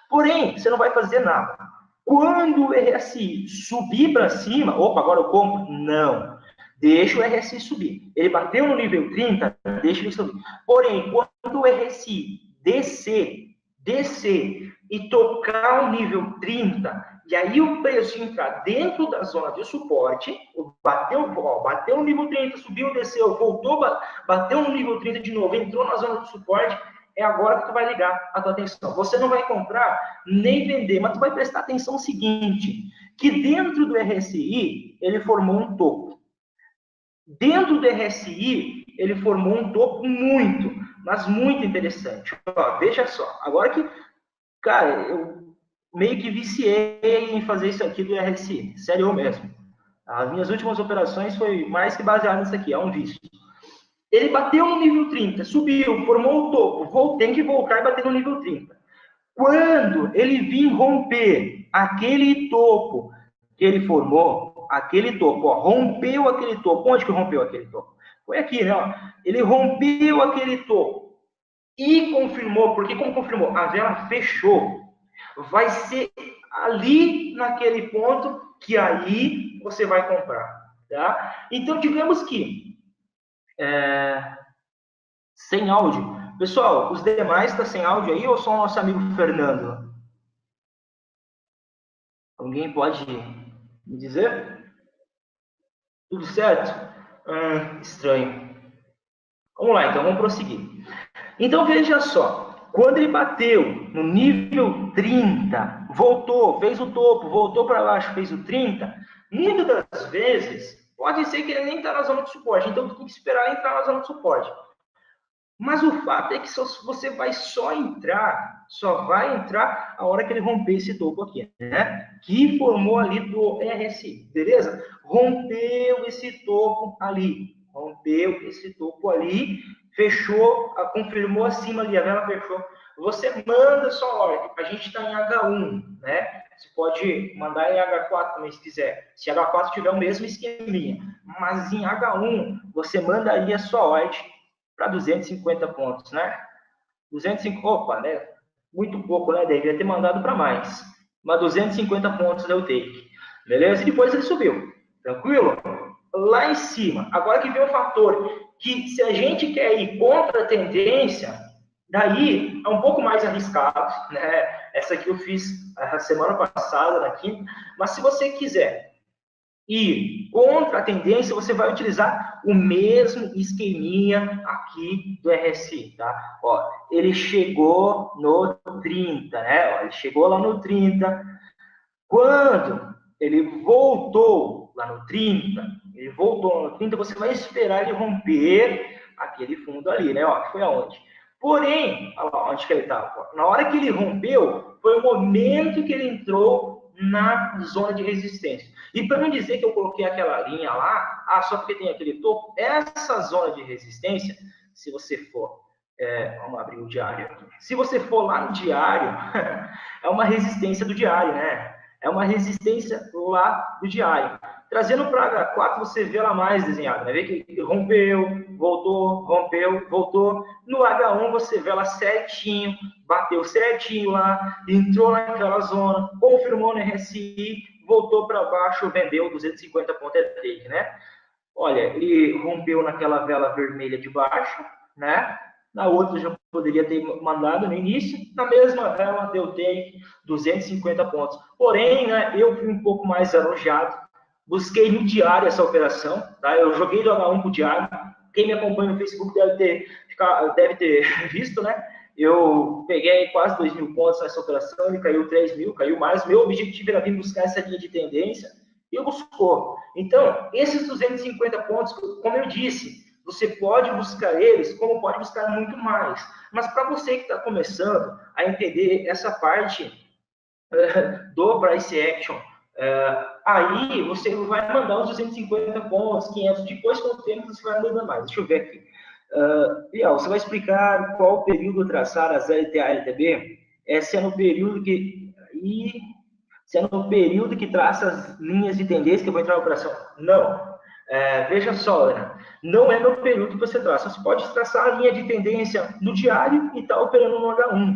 S2: Porém, você não vai fazer nada. Quando o RSI subir para cima, opa, agora eu compro? Não. Deixa o RSI subir. Ele bateu no nível 30, deixa ele subir. Porém, quando o RSI descer e tocar o nível 30, e aí o preço entrar dentro da zona de suporte, bateu no nível 30, subiu, desceu, voltou, bateu no nível 30 de novo, entrou na zona de suporte, é agora que tu vai ligar a tua atenção. Você não vai comprar nem vender, mas tu vai prestar atenção no seguinte, que dentro do RSI, ele formou um topo. Dentro do RSI, ele formou um topo muito, mas muito interessante. Ó, veja só, agora que, cara, eu meio que viciei em fazer isso aqui do RSI, sério mesmo. As minhas últimas operações foi mais que baseado nisso aqui, é um vício. Ele bateu no nível 30, subiu, formou o topo, tem que voltar e bater no nível 30. Quando ele vir romper aquele topo que ele formou, aquele topo, ó, rompeu aquele topo. Onde que rompeu aquele topo? Foi aqui, né? Ó. Ele rompeu aquele topo e confirmou, porque como confirmou? A vela fechou. Vai ser ali naquele ponto que aí você vai comprar, tá? Então, digamos que sem áudio. Pessoal, os demais tá sem áudio aí ou só o nosso amigo Fernando? Alguém pode me dizer? Tudo certo? Estranho. Vamos lá, então, vamos prosseguir. Então, veja só. Quando ele bateu no nível 30, voltou, fez o topo, voltou para baixo, fez o 30, muitas das vezes, pode ser que ele nem está na zona de suporte. Então, tem que esperar entrar na zona de suporte. Mas o fato é que você vai só vai entrar a hora que ele romper esse topo aqui, né? Que formou ali do RSI, beleza? Rompeu esse topo ali, fechou, confirmou acima ali, a vela fechou. Você manda só ordem, a gente está em H1, né? Você pode mandar em H4 também se quiser. Se H4 tiver o mesmo esqueminha, mas em H1 você mandaria a sua ordem para 250 pontos, né? 250, opa, né? Muito pouco, né? Devia ter mandado para mais. Mas 250 pontos deu take. Beleza? E depois ele subiu. Tranquilo? Lá em cima. Agora que vem o fator que se a gente quer ir contra a tendência, daí é um pouco mais arriscado, né? Essa aqui eu fiz a semana passada, na quinta. Mas se você quiser e contra a tendência, você vai utilizar o mesmo esqueminha aqui do RSI, tá? Ó, ele chegou no 30, né? Ó, ele chegou lá no 30. Quando ele voltou lá no 30, você vai esperar ele romper aquele fundo ali, né? Ó, foi aonde? Porém, olha lá, onde que ele estava? Na hora que ele rompeu, foi o momento que ele entrou na zona de resistência. E para não dizer que eu coloquei aquela linha lá, só porque tem aquele topo, essa zona de resistência, se você for, vamos abrir o diário aqui. Se você for lá no diário, é uma resistência do diário, né? É uma resistência lá do diário. Trazendo para H4, você vê ela mais desenhada, né? Vê que rompeu, voltou, rompeu, voltou. No H1, você vê ela certinho, bateu certinho lá, entrou naquela zona, confirmou no RSI, voltou para baixo, vendeu 250 pontos de take, né? Olha, ele rompeu naquela vela vermelha de baixo, né? Na outra já poderia ter mandado no início, na mesma vela deu take 250 pontos. Porém, né, eu fui um pouco mais arrojado, busquei no diário essa operação, tá? Eu joguei do H1 para o diário. Quem me acompanha no Facebook deve ter visto, né? Eu peguei quase 2.000 pontos nessa operação, ele caiu 3.000, caiu mais. Meu objetivo era vir buscar essa linha de tendência e buscou. Então, esses 250 pontos, como eu disse, você pode buscar eles, como pode buscar muito mais. Mas para você que está começando a entender essa parte do price action, aí você vai mandar os 250 pontos, 500, depois com o tempo você vai mandando mais. Deixa eu ver aqui. Liel, você vai explicar qual período traçar as LTA e LTB? Esse é no período que... se é no período que traça as linhas de tendência que eu vou entrar na operação. Não. Veja só, né? Não é no período que você traça. Você pode traçar a linha de tendência no diário e está operando no H1.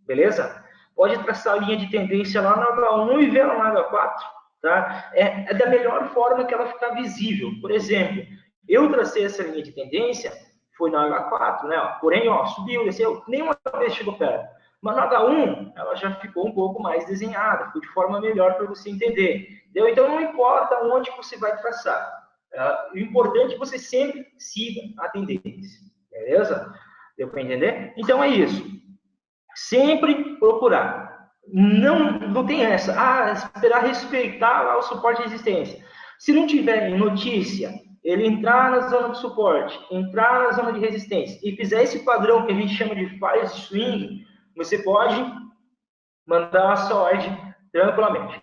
S2: Beleza? Pode traçar a linha de tendência lá no H1 e ver ela no H4. Tá? É da melhor forma que ela ficar visível. Por exemplo, eu tracei essa linha de tendência, foi no H4, né? Porém, ó, subiu, desceu, nenhuma vez chegou perto. Mas no H1, ela já ficou um pouco mais desenhada, ficou de forma melhor para você entender. Entendeu? Então, não importa onde você vai traçar. O importante é que você sempre siga a tendência. Beleza? Deu para entender? Então é isso. Sempre procurar. Não tem essa. Esperar respeitar lá o suporte de resistência. Se não tiver notícia, ele entrar na zona de suporte, entrar na zona de resistência e fizer esse padrão que a gente chama de fire swing, você pode mandar a sua ordem tranquilamente.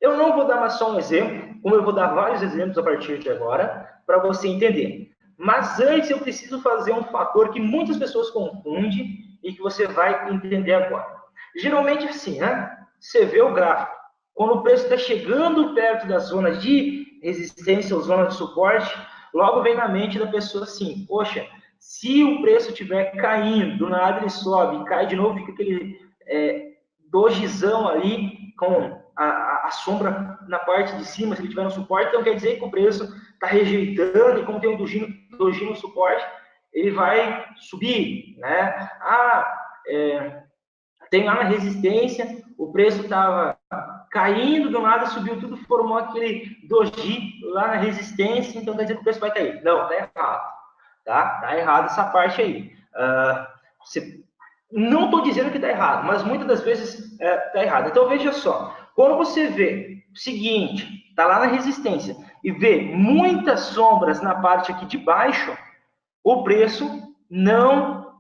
S2: Eu não vou dar mais só um exemplo, como eu vou dar vários exemplos a partir de agora, para você entender. Mas antes eu preciso fazer um fator que muitas pessoas confundem e que você vai entender agora. Geralmente assim, né? Você vê o gráfico. Quando o preço está chegando perto da zona de resistência ou zona de suporte, logo vem na mente da pessoa assim, poxa, se o preço estiver caindo, do nada ele sobe, cai de novo, fica aquele dojizão ali com a sombra na parte de cima, se ele tiver no suporte, então quer dizer que o preço está rejeitando, e como tem um doji no suporte, ele vai subir, né? Tem lá na resistência, o preço estava caindo, do nada subiu tudo, formou aquele doji lá na resistência, então quer dizer que o preço vai cair. Não, está errado. Tá errado essa parte aí. Não estou dizendo que está errado, mas muitas das vezes está errado. Então veja só, quando você vê o seguinte, está lá na resistência, e vê muitas sombras na parte aqui de baixo, o preço não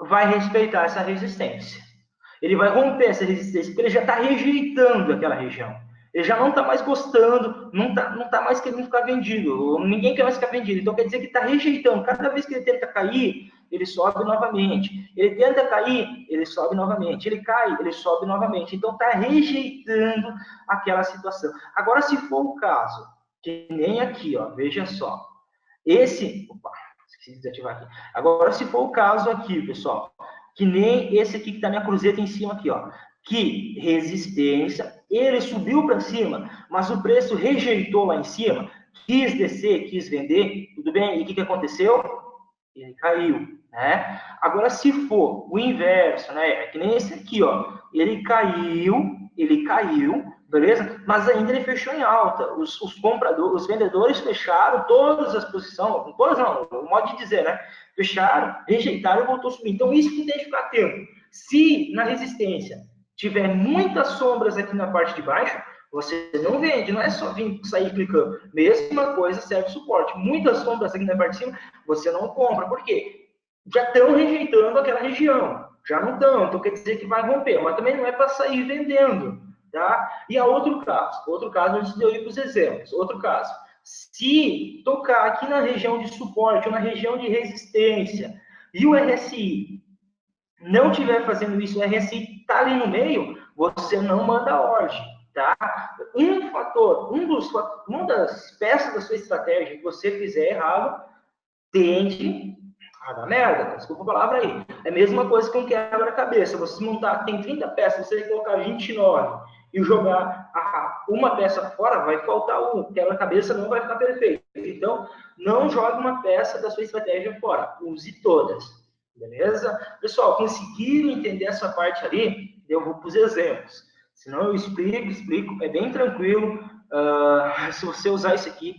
S2: vai respeitar essa resistência. Ele vai romper essa resistência, porque ele já está rejeitando aquela região. Ele já não está mais gostando, não tá mais querendo ficar vendido, ninguém quer mais ficar vendido. Então quer dizer que está rejeitando. Cada vez que ele tenta cair, ele sobe novamente. Ele tenta cair, ele sobe novamente. Ele cai, ele sobe novamente. Então está rejeitando aquela situação. Agora, se for o caso, que nem aqui, ó, veja só. Opa, esqueci de desativar aqui. Agora, se for o caso aqui, pessoal, que nem esse aqui que está minha cruzeta em cima aqui, ó, que resistência, ele subiu para cima, mas o preço rejeitou lá em cima, quis descer, quis vender, tudo bem? E o que aconteceu? Ele caiu, né? Agora, se for o inverso, né? Que nem esse aqui, ó, ele caiu, beleza? Mas ainda ele fechou em alta. Os compradores, os vendedores fecharam todas as posições, todas não, o modo de dizer, né? Fecharam, rejeitaram e voltou a subir. Então, isso que tem que ficar atento. Se na resistência tiver muitas sombras aqui na parte de baixo, você não vende, não é só vir sair clicando. Mesma coisa serve suporte. Muitas sombras aqui na parte de cima, você não compra. Por quê? Já estão rejeitando aquela região. Já não estão, então quer dizer que vai romper. Mas também não é para sair vendendo. Tá? E há outro caso antes de eu ir para os exemplos. Outro caso. Se tocar aqui na região de suporte ou na região de resistência e o RSI não estiver fazendo isso, o RSI está ali no meio, você não manda ordem, tá? Uma das peças da sua estratégia que você fizer errado, tende a dar merda, desculpa a palavra aí. É a mesma coisa que um quebra-cabeça. Você montar, tem 30 peças, você colocar 29 e jogar uma peça fora, vai faltar um. Quebra-cabeça não vai ficar perfeito. Então, não jogue uma peça da sua estratégia fora. Use todas. Beleza? Pessoal, conseguiram entender essa parte ali? Eu vou para os exemplos. Senão eu explico. É bem tranquilo. Se você usar isso aqui,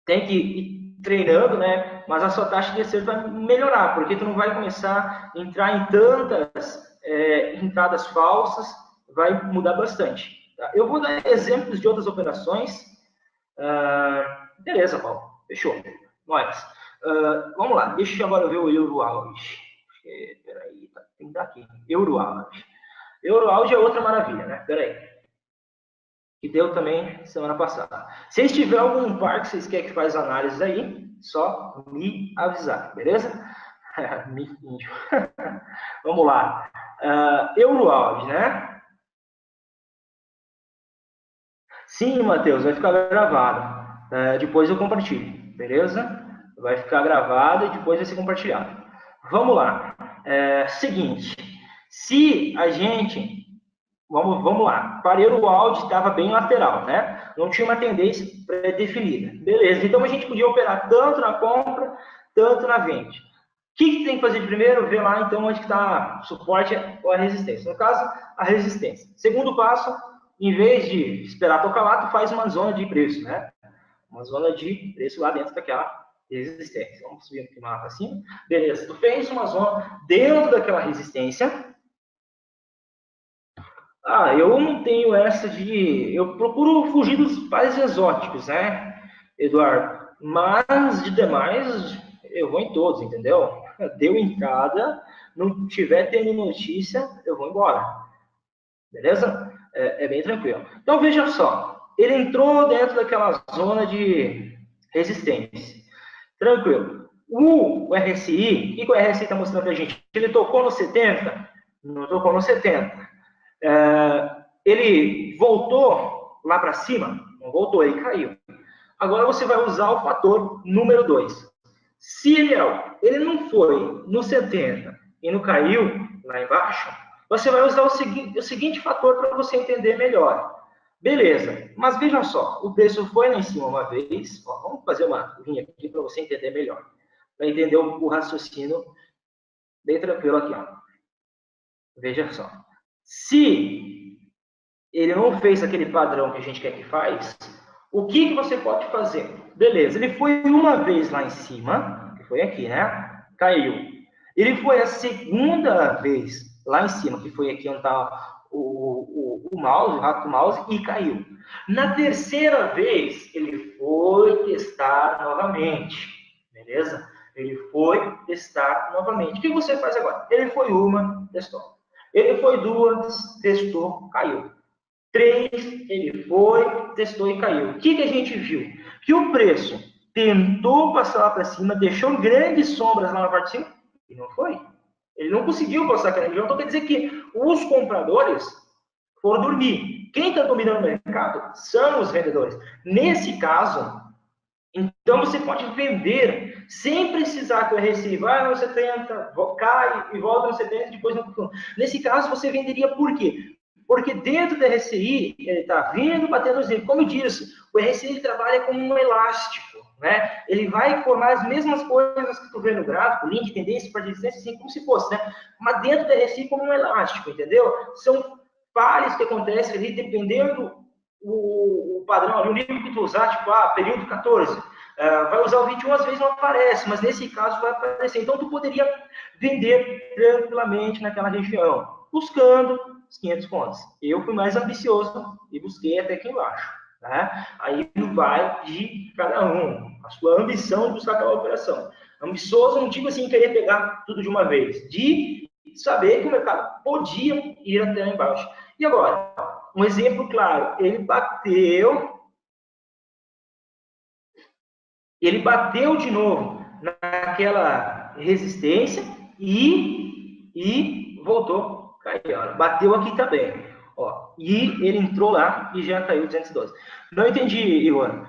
S2: tem que ir treinando, né? Mas a sua taxa de acerto vai melhorar, porque tu não vai começar a entrar em tantas entradas falsas, vai mudar bastante. Tá? Eu vou dar exemplos de outras operações. Beleza, Paulo. Fechou. Nós. Vamos lá. Deixa eu agora ver o Euroauge. Peraí, tem que dar aqui. Euroauge. Euroauge é outra maravilha, né? Peraí. Que deu também semana passada. Se tiver algum par que vocês querem que faz análise aí, só me avisar, beleza? Me finjo. Vamos lá. Euroauge, né? Sim, Matheus, vai ficar gravado. Depois eu compartilho, beleza? Vai ficar gravado e depois vai ser compartilhado. Vamos lá. Seguinte, se a gente... Vamos lá. Parei o áudio, estava bem lateral, né? Não tinha uma tendência pré-definida. Beleza, então a gente podia operar tanto na compra, tanto na venda. O que tem que fazer de primeiro? Ver lá, então, onde está o suporte ou a resistência. No caso, a resistência. Segundo passo, em vez de esperar tocar lá, tu faz uma zona de preço, né? Uma zona de preço lá dentro daquela resistência. Vamos subir aqui mais para cima. Beleza, tu fez uma zona dentro daquela resistência. Ah, eu não tenho essa de... Eu procuro fugir dos mais exóticos, né, Eduardo? Mas, de demais, eu vou em todos, entendeu? Deu entrada, não tiver tendo notícia, eu vou embora. Beleza? É bem tranquilo. Então, veja só. Ele entrou dentro daquela zona de resistência. Tranquilo. O RSI, o que o RSI está mostrando para a gente? Ele tocou no 70? Não tocou no 70. Ele voltou lá para cima? Não voltou, ele caiu. Agora você vai usar o fator número 2. Se ele não foi no 70 e não caiu lá embaixo, você vai usar o seguinte fator para você entender melhor. Beleza, mas veja só, o preço foi lá em cima uma vez, ó, vamos fazer uma linha aqui para você entender melhor, para entender o raciocínio bem tranquilo aqui. Ó. Veja só, se ele não fez aquele padrão que a gente quer que faz, o que você pode fazer? Beleza, ele foi uma vez lá em cima, que foi aqui, né? Caiu. Ele foi a segunda vez lá em cima, que foi aqui onde está o mouse, o rato do mouse, e caiu. Na terceira vez, ele foi testar novamente, beleza? Ele foi testar novamente. O que você faz agora? Ele foi uma, testou. Ele foi duas, testou, caiu. 3, ele foi, testou e caiu. O que a gente viu? Que o preço tentou passar lá para cima, deixou grandes sombras lá na parte de cima, e não foi. Ele não conseguiu passar aquela região. Então quer dizer que os compradores foram dormir. Quem está dominando o mercado são os vendedores. Nesse caso, então você pode vender sem precisar que o RSI vá no 70, cai e volta no 70 e depois no... Nesse caso, você venderia por quê? Porque dentro do RSI, ele está vindo, batendo os níveis. Como eu disse, o RSI trabalha como um elástico, né? Ele vai formar as mesmas coisas que tu vê no gráfico, linha de tendência para resistência, assim como se fosse, né? Mas dentro do RSI como um elástico, entendeu? São pares que acontecem ali, dependendo o padrão, ali, o nível que tu usar, tipo, período 14, vai usar o 21, às vezes não aparece, mas nesse caso vai aparecer. Então, tu poderia vender tranquilamente naquela região, buscando os 500 pontos. Eu fui mais ambicioso e busquei até aqui embaixo. Né? Aí vai de cada um, a sua ambição de buscar aquela operação. Ambicioso, não digo assim, querer pegar tudo de uma vez, de saber que o mercado podia ir até lá embaixo. E agora, um exemplo claro, ele bateu de novo naquela resistência e voltou a cair. Bateu aqui também. Ó, e ele entrou lá e já caiu 212. Não entendi, Ivan.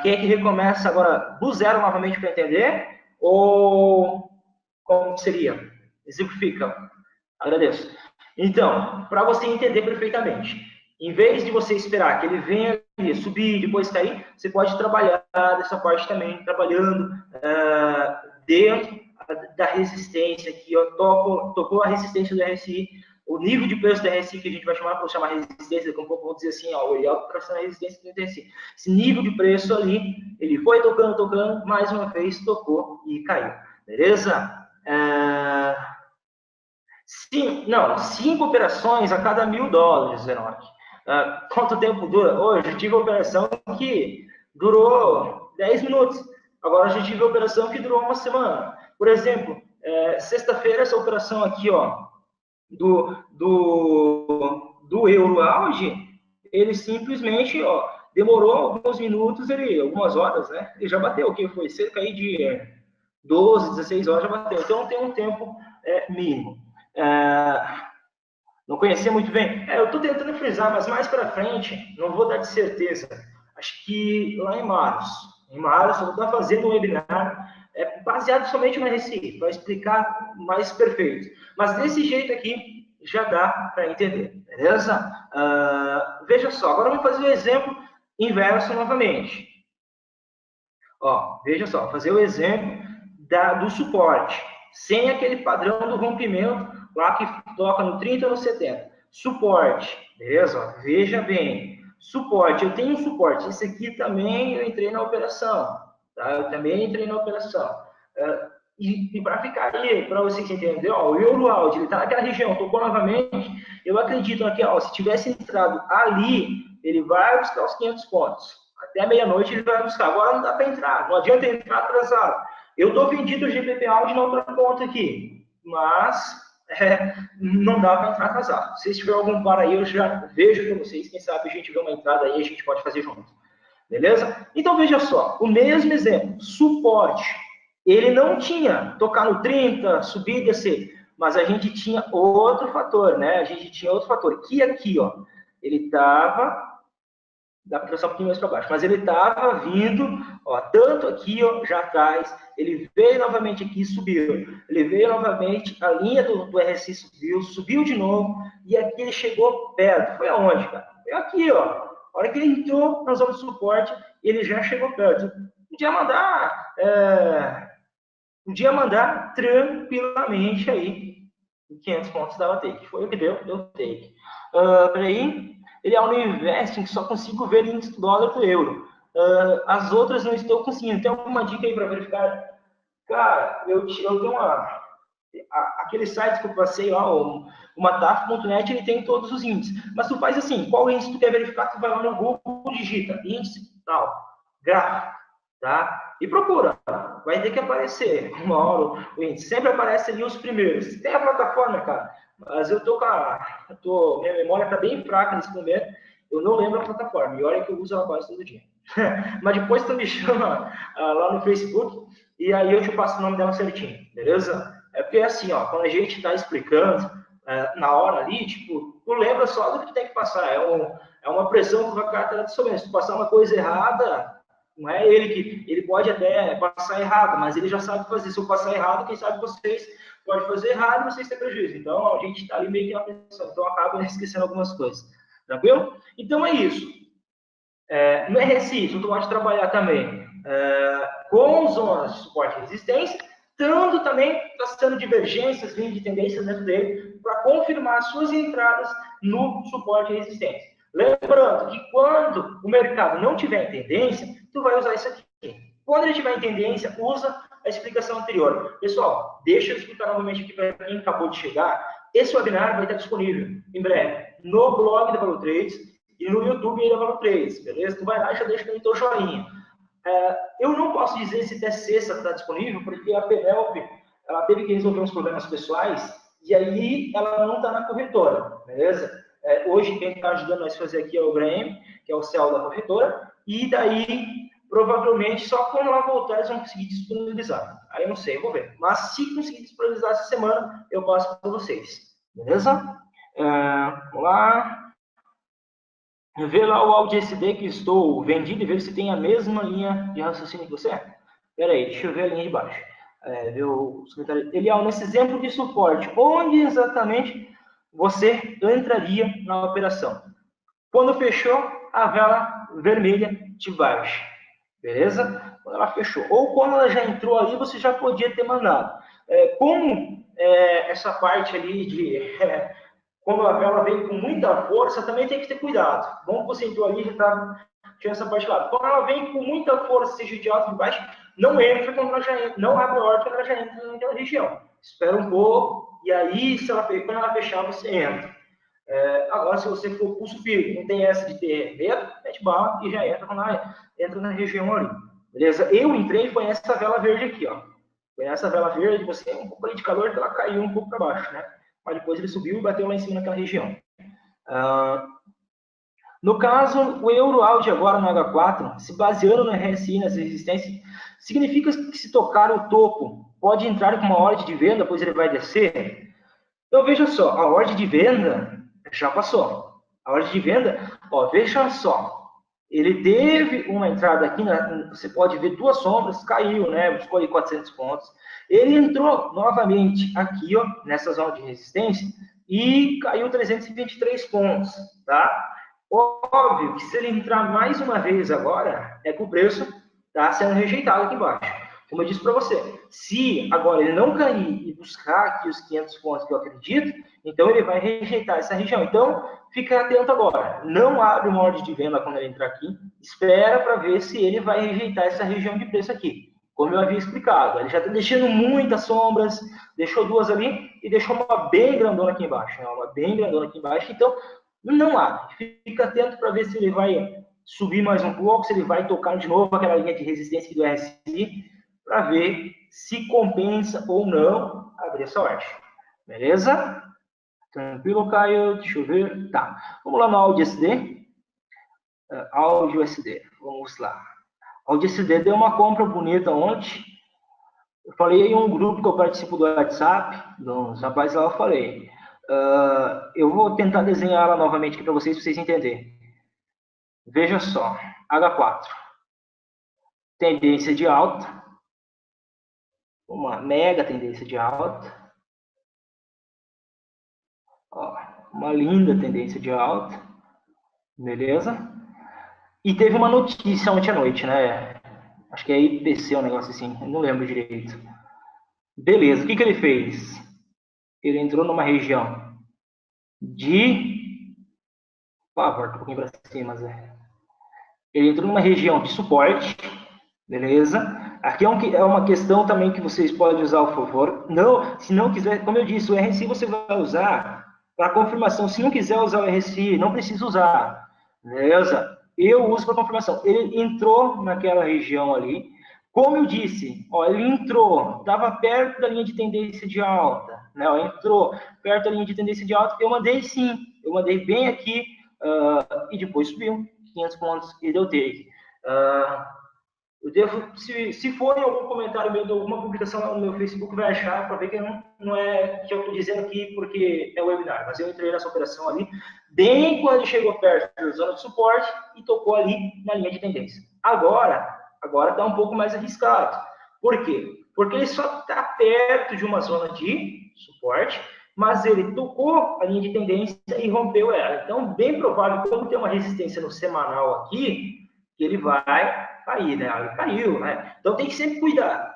S2: Quer que recomeça agora do zero novamente para entender? Ou como seria? Exemplifica. Agradeço. Então, para você entender perfeitamente, em vez de você esperar que ele venha subir e depois cair, você pode trabalhar dessa parte também, trabalhando dentro da resistência, que tocou a resistência do RSI, o nível de preço do RSI, que a gente vai chamar, para chamar resistência, daqui a pouco vou dizer assim, o Oriel está na resistência do RSI. Esse nível de preço ali, ele foi tocando, mais uma vez tocou e caiu. Beleza? Sim, não, 5 operações a cada $1.000, Zenock. Quanto tempo dura? Hoje eu tive uma operação que durou 10 minutos. Agora eu tive uma operação que durou uma semana. Por exemplo, sexta-feira, essa operação aqui, ó, do euro auge, ele simplesmente, ó, demorou alguns minutos, algumas horas, né? Ele já bateu, o que foi cerca aí de 12, 16 horas já bateu. Então tem um tempo mínimo. Não conhecia muito bem. Eu estou tentando frisar, mas mais para frente, não vou dar de certeza. Acho que lá em março, eu vou estar fazendo um webinar baseado somente no RSI, para explicar mais perfeito. Mas desse jeito aqui, já dá para entender, beleza? Veja só, agora vamos fazer o exemplo inverso novamente. Ó, veja só, fazer o exemplo do suporte, sem aquele padrão do rompimento, lá que toca no 30 ou no 70. Suporte, beleza? Veja bem, suporte, eu tenho um suporte, esse aqui também eu entrei na operação, tá? Eu também entrei na operação. E para ficar aí, para vocês entenderem, ó, o Euroaud, ele está naquela região, tocou novamente, eu acredito aqui, ó, se tivesse entrado ali, ele vai buscar os 500 pontos. Até meia-noite ele vai buscar. Agora não dá para entrar, não adianta entrar atrasado. Eu estou vendido o GBP Audi na outra conta aqui, mas não dá para entrar atrasado. Se tiver algum par aí, eu já vejo para vocês, quem sabe a gente vê uma entrada aí, a gente pode fazer junto. Beleza? Então veja só, o mesmo exemplo, suporte. Ele não tinha tocar no 30, subir e descer, mas a gente tinha outro fator, né? A gente tinha outro fator, que aqui, ó, ele estava, dá para traçar um pouquinho mais para baixo, mas ele estava vindo, ó, tanto aqui, ó, já atrás, ele veio novamente aqui e subiu, ele veio novamente, a linha do RSI subiu de novo, e aqui ele chegou perto. Foi aonde, cara? Foi aqui, ó. A hora que ele entrou na zona de suporte, ele já chegou perto. Podia mandar tranquilamente aí 500 pontos dava take. Foi o que deu take. Peraí, ele é um investing que só consigo ver índice do dólar do euro. As outras não estou conseguindo. Tem alguma dica aí para verificar? Cara, eu tenho aquele site que eu passei lá, o mataf.net, ele tem todos os índices. Mas tu faz assim, qual índice tu quer verificar? Tu vai lá no Google, digita índice tal, gráfico, tá? E procura. Vai ter que aparecer uma hora o índice. Sempre aparece ali os primeiros. Tem a plataforma, cara, mas minha memória está bem fraca nesse momento. Eu não lembro a plataforma. E olha que eu uso ela quase todo dia. Mas depois tu me chama lá no Facebook e aí eu te passo o nome dela certinho, beleza? É porque assim, ó, quando a gente está explicando na hora ali, tipo, tu lembra só do que tem que passar. É uma pressão que vai ficar tradicionalmente. Se tu passar uma coisa errada, não é ele pode até passar errado, mas ele já sabe fazer. Se eu passar errado, quem sabe vocês podem fazer errado e vocês têm prejuízo. Então, a gente está ali meio que na pressão. Então, acaba esquecendo algumas coisas. Tranquilo? Então, é isso. No RSI, tu pode trabalhar também com zonas de suporte e resistência, tanto também traçando divergências, linhas de tendências dentro dele, para confirmar suas entradas no suporte e resistência. Lembrando que quando o mercado não tiver em tendência, tu vai usar isso aqui. Quando ele tiver em tendência, usa a explicação anterior. Pessoal, deixa eu explicar novamente aqui para quem acabou de chegar. Esse webinar vai estar disponível em breve no blog da Value Trades e no YouTube da Value Trades, beleza? Tu vai lá e já deixa o teu joinha. Eu não posso dizer se até sexta está disponível, porque a Penelope ela teve que resolver uns problemas pessoais e aí ela não está na corretora, beleza? Hoje quem está ajudando nós a fazer aqui é o Graham, que é o CEO da corretora, e daí provavelmente só quando ela voltar eles vão conseguir disponibilizar. Aí eu não sei, eu vou ver. Mas se conseguir disponibilizar essa semana, eu passo para vocês, beleza? Vamos lá. Vê lá o Audi SD que estou vendido e ver se tem a mesma linha de raciocínio que você. Espera aí, deixa eu ver a linha de baixo. Ver os comentários. Eliel, nesse exemplo de suporte, onde exatamente você entraria na operação? Quando fechou a vela vermelha de baixo. Beleza? Quando ela fechou. Ou quando ela já entrou ali, você já podia ter mandado. Como essa parte ali de... quando a vela vem com muita força, também tem que ter cuidado. Bom que você entrou ali e já tinha essa parte lá. Quando ela vem com muita força, seja de alto ou de baixo, não entra quando ela já entra, não abre a horta quando ela já entra naquela região. Espera um pouco, e aí, quando ela fechar, você entra. Agora, se você for pulso firme, não tem essa de ter medo, mete bala e já entra quando ela entra na região ali. Beleza? Eu entrei, foi essa vela verde aqui, ó. Foi essa vela verde, você um pouco ali de calor, que ela caiu um pouco para baixo, né? Mas depois ele subiu e bateu lá em cima naquela região. No caso, o Euroaud agora no H4, se baseando no RSI, nas resistências, significa que se tocar o topo, pode entrar com uma ordem de venda, pois ele vai descer? Então, veja só, a ordem de venda já passou. A ordem de venda, ó, veja só, ele teve uma entrada aqui, você pode ver duas sombras, caiu, né? Buscou aí 400 pontos. Ele entrou novamente aqui, ó, nessa zona de resistência e caiu 323 pontos, tá? Óbvio que se ele entrar mais uma vez agora, é que o preço está sendo rejeitado aqui embaixo. como eu disse para você, se agora ele não cair e buscar aqui os 500 pontos que eu acredito, então ele vai rejeitar essa região. Então, fica atento agora. Não abre uma ordem de venda quando ele entrar aqui. Espera para ver se ele vai rejeitar essa região de preço aqui. Como eu havia explicado, ele já está deixando muitas sombras, deixou duas ali e deixou uma bem grandona aqui embaixo. Né? Uma bem grandona aqui embaixo. Então, não abre. Fica atento para ver se ele vai subir mais um pouco, se ele vai tocar de novo aquela linha de resistência do RSI, para ver se compensa ou não abrir essa ordem. Beleza? Tranquilo, Caio? Deixa eu ver. Tá. Vamos lá no Audi SD. Audi SD. Vamos lá. Audi SD deu uma compra bonita ontem. Eu falei em um grupo que eu participo do WhatsApp, dos rapazes lá, eu falei. Eu vou tentar desenhar ela novamente aqui para vocês entenderem. Veja só. H4. Tendência de alta. Uma mega tendência de alta. Ó, uma linda tendência de alta. Beleza? E teve uma notícia ontem à noite, né? Acho que é IPC, um negócio assim. Eu não lembro direito. Beleza, o que ele fez? Ele entrou numa região de... volta um pouquinho para cima, Zé. Ele entrou numa região de suporte. Beleza? Aqui é uma questão também que vocês podem usar o favor. Não, se não quiser, como eu disse, o RSI você vai usar para confirmação. Se não quiser usar o RSI, não precisa usar. Beleza? Eu uso para confirmação. Ele entrou naquela região ali. Como eu disse, ó, ele entrou, estava perto da linha de tendência de alta. Né? Ó, entrou perto da linha de tendência de alta. Eu mandei sim. Eu mandei bem aqui e depois subiu 500 pontos e deu take. Eu devo, se for em algum comentário meu de alguma publicação lá no meu Facebook, vai achar para ver que não é que eu estou dizendo aqui porque é webinar, mas eu entrei nessa operação ali, bem quando chegou perto da zona de suporte e tocou ali na linha de tendência. Agora está um pouco mais arriscado. Por quê? Porque ele só está perto de uma zona de suporte, mas ele tocou a linha de tendência e rompeu ela. Então, bem provável, como tem uma resistência no semanal aqui, que ele vai cair, né? Ele caiu, né? Então tem que sempre cuidar.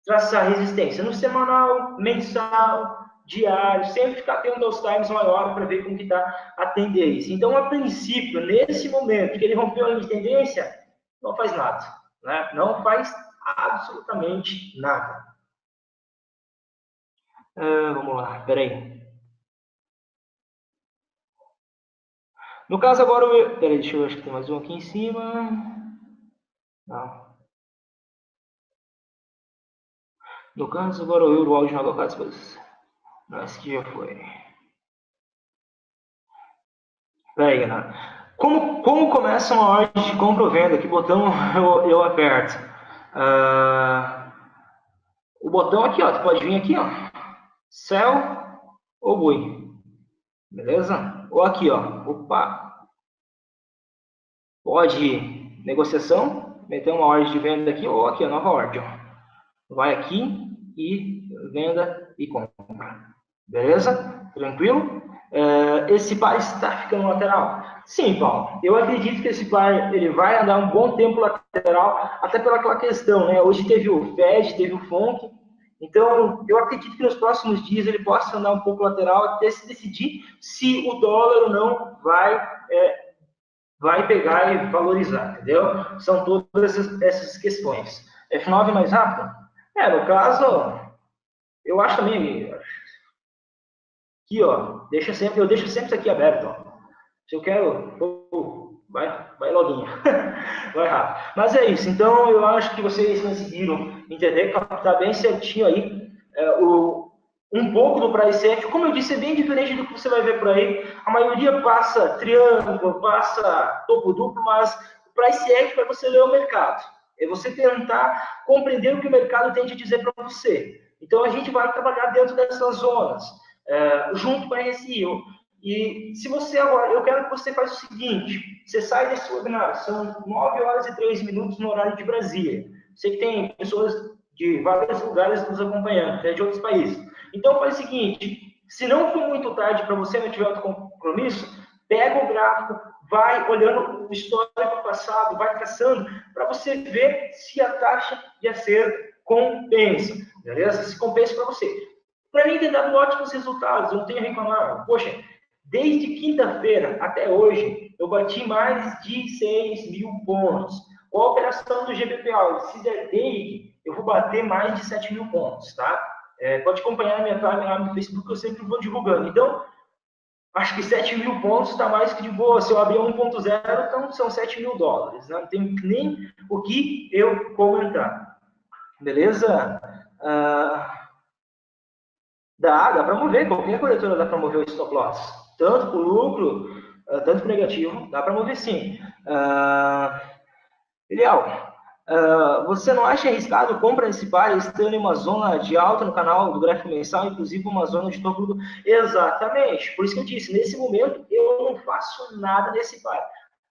S2: Traçar resistência no semanal, mensal, diário, sempre ficar atento aos times maiores para ver como que está a tendência. Então, a princípio, nesse momento que ele rompeu a linha de tendência, não faz nada, né? Não faz absolutamente nada. Vamos lá, peraí. No caso agora, peraí, deixa eu acho que tem mais um aqui em cima. Não. No caso, agora o euro áudio alocado disposição. Esse aqui já foi. Peraí, galera. Como começa uma ordem de compra ou venda? Que botão eu aperto? O botão aqui, ó. Tu pode vir aqui, ó. Sell ou buy. Beleza? Ou aqui, ó. Opa. Pode ir negociação. Meter uma ordem de venda aqui. Ou aqui, ó. Nova ordem, ó. Vai aqui e venda e compra. Beleza? Tranquilo? Esse par está ficando lateral? Sim, Paulo. Eu acredito que esse par ele vai andar um bom tempo lateral, até pelaquela questão, né? Hoje teve o Fed, teve o FONC. Então, eu acredito que nos próximos dias ele possa andar um pouco lateral até se decidir se o dólar ou não vai pegar e valorizar, entendeu? São todas essas questões. F9 mais rápido? No caso, eu acho também, aqui, ó, eu deixo sempre isso aqui aberto, ó. Se eu quero, vai login, vai rápido. Mas é isso, então eu acho que vocês conseguiram entender, captar bem certinho aí um pouco do price action. Como eu disse, é bem diferente do que você vai ver por aí. A maioria passa triângulo, passa topo duplo, mas o price action é você ler o mercado. É você tentar compreender o que o mercado tem de dizer para você. Então, a gente vai trabalhar dentro dessas zonas, junto com a RSI. E se você agora, eu quero que você faça o seguinte, você sai desse webinar, são 9 horas e 3 minutos no horário de Brasília. Sei que tem pessoas de vários lugares nos acompanhando, até de outros países. Então, faz o seguinte, se não for muito tarde para você, não tiver outro compromisso, pega o gráfico, vai olhando o histórico passado, vai traçando, para você ver se a taxa de acerto compensa, beleza? Se compensa para você. Para mim tem dado ótimos resultados, eu não tenho a reclamar. Poxa, desde quinta-feira até hoje, eu bati mais de 6 mil pontos. Com a operação do GBPA, se der day, eu vou bater mais de 7 mil pontos, tá? Pode acompanhar a minha timeline lá no Facebook, eu sempre vou divulgando. Então, acho que 7 mil pontos está mais que de boa. Se eu abrir 1.0, então são 7 mil dólares. Né? Não tem nem o que eu comentar. Beleza? Dá para mover. Qualquer corretora dá para mover o stop loss. Tanto para o lucro, tanto para o negativo, dá para mover sim. Ideal. Você não acha arriscado compra antecipada estando em uma zona de alta no canal do gráfico mensal, inclusive uma zona de topo do... Exatamente. Por isso que eu disse, nesse momento eu não faço nada nesse par.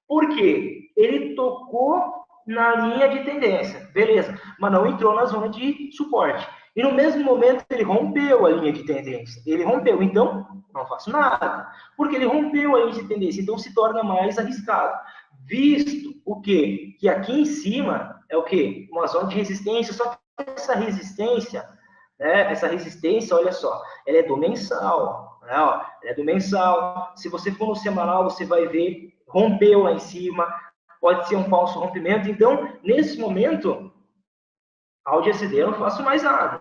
S2: Por quê? Ele tocou na linha de tendência, beleza, mas não entrou na zona de suporte. E no mesmo momento ele rompeu a linha de tendência. Ele rompeu, então não faço nada. Porque ele rompeu a linha de tendência, então se torna mais arriscado. Visto o quê? Que aqui em cima é o quê? Uma zona de resistência, só que essa resistência, olha só, ela é do mensal, né? Ó, ela é do mensal. Se você for no semanal, você vai ver, rompeu lá em cima, pode ser um falso rompimento. Então, nesse momento, ao DSD eu não faço mais nada,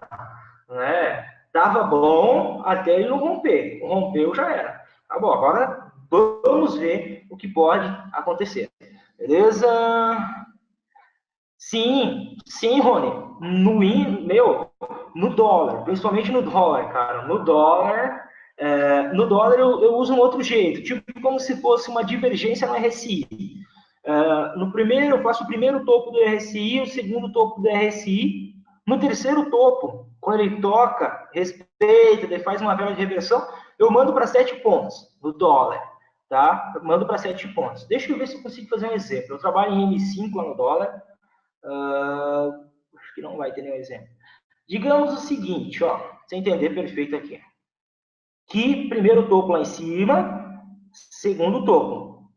S2: né? Tava bom até ele não romper. Rompeu, já era. Tá bom, agora vamos ver o que pode acontecer. Beleza? Sim, Rony. No dólar, principalmente no dólar, cara. No dólar eu uso um outro jeito, tipo como se fosse uma divergência no RSI. No primeiro, eu faço o primeiro topo do RSI, o segundo topo do RSI. No terceiro topo, quando ele toca, respeita, ele faz uma vela de reversão, eu mando para 7 pontos no dólar, tá? Eu mando para 7 pontos. Deixa eu ver se eu consigo fazer um exemplo. Eu trabalho em M5 lá no dólar. Acho que não vai ter nenhum exemplo. Digamos o seguinte, ó, você entender perfeito aqui. Que primeiro topo lá em cima, segundo topo.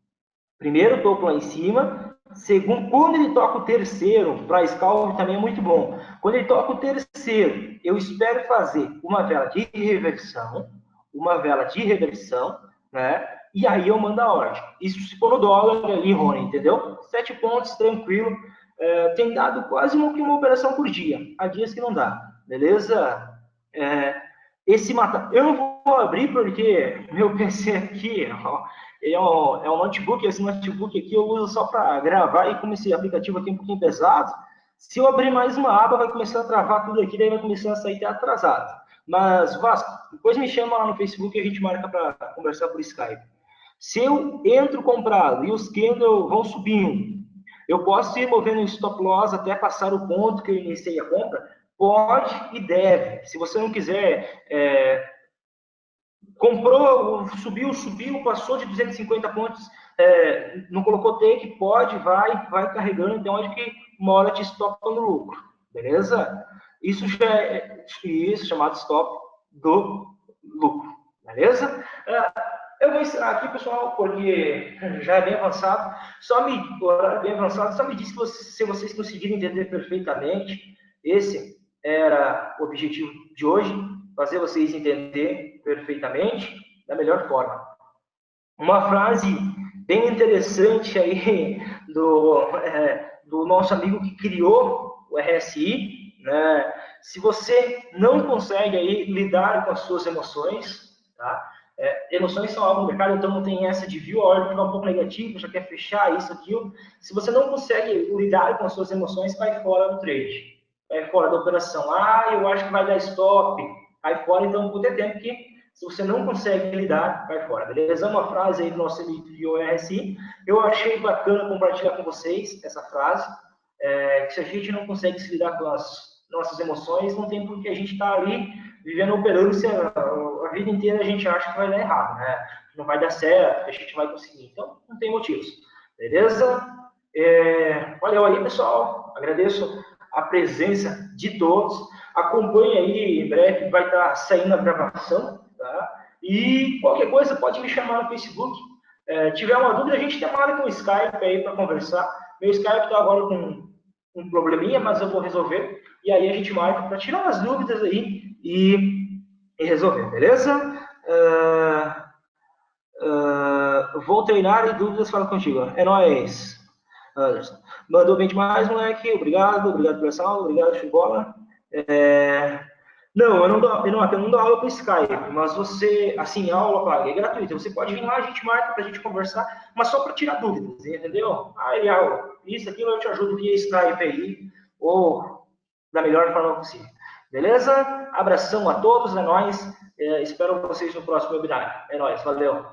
S2: Primeiro topo lá em cima, segundo, quando ele toca o terceiro, para scalp também é muito bom. Quando ele toca o terceiro, eu espero fazer uma vela de reversão, né? E aí eu mando a ordem. Isso se for no dólar ali, Rony, entendeu? 7 pontos, tranquilo. Tem dado quase uma operação por dia. Há dias que não dá, beleza? Esse mata... Eu não vou abrir porque meu PC aqui, ó, é um notebook. Esse notebook aqui eu uso só para gravar, e como esse aplicativo aqui é um pouquinho pesado, se eu abrir mais uma aba, vai começar a travar tudo aqui, daí vai começar a sair até atrasado. Mas, Vasco, depois me chama lá no Facebook e a gente marca para conversar por Skype. Se eu entro comprado e os candles vão subindo, eu posso ir movendo o stop loss até passar o ponto que eu iniciei a compra? Pode e deve. Se você não quiser, comprou, subiu, passou de 250 pontos, não colocou take, pode, vai carregando, então acho que uma hora te stopa no lucro, beleza? Isso já é isso, chamado stop do lucro, beleza? Eu vou ensinar aqui, pessoal, porque já é bem avançado. Só me diz se vocês conseguirem entender perfeitamente. Esse era o objetivo de hoje, fazer vocês entender perfeitamente da melhor forma. Uma frase bem interessante aí do nosso amigo que criou o RSI, né? Se você não consegue aí lidar com as suas emoções, tá? Emoções são algo no mercado, então não tem essa de viu a ordem ficar um pouco negativa, já quer fechar isso, aquilo. Se você não consegue lidar com as suas emoções, cai fora do trade, cai fora da operação. Eu acho que vai dar stop, cai fora, então não vou ter tempo que, se você não consegue lidar, cai fora, beleza? Uma frase aí do nosso amigo RSI, eu achei bacana compartilhar com vocês essa frase, que se a gente não consegue se lidar com as nossas emoções, não tem por que a gente estar ali vivendo, operando, se a vida inteira a gente acha que vai dar errado, né? Não vai dar certo, que a gente vai conseguir. Então, não tem motivos. Beleza? Valeu aí, pessoal. Agradeço a presença de todos. Acompanhe aí, em breve vai estar saindo a gravação, tá? E qualquer coisa pode me chamar no Facebook. Tiver uma dúvida, a gente tem uma área com o Skype aí para conversar. Meu Skype está agora com um probleminha, mas eu vou resolver. E aí a gente marca para tirar as dúvidas aí e resolver, beleza? Vou treinar e dúvidas falo contigo. É nóis. Anderson. Mandou bem demais, moleque. Obrigado por essa aula. Obrigado, show de bola. Não, eu não dou aula para Skype, mas você, assim, a aula paga, é gratuita. Você pode vir lá, a gente marca para a gente conversar, mas só para tirar dúvidas, entendeu? Aí, aula, isso, aquilo, eu te ajudo via Skype aí, ou da melhor forma possível. Beleza? Abração a todos, é nóis. Espero vocês no próximo webinar. É nóis, valeu.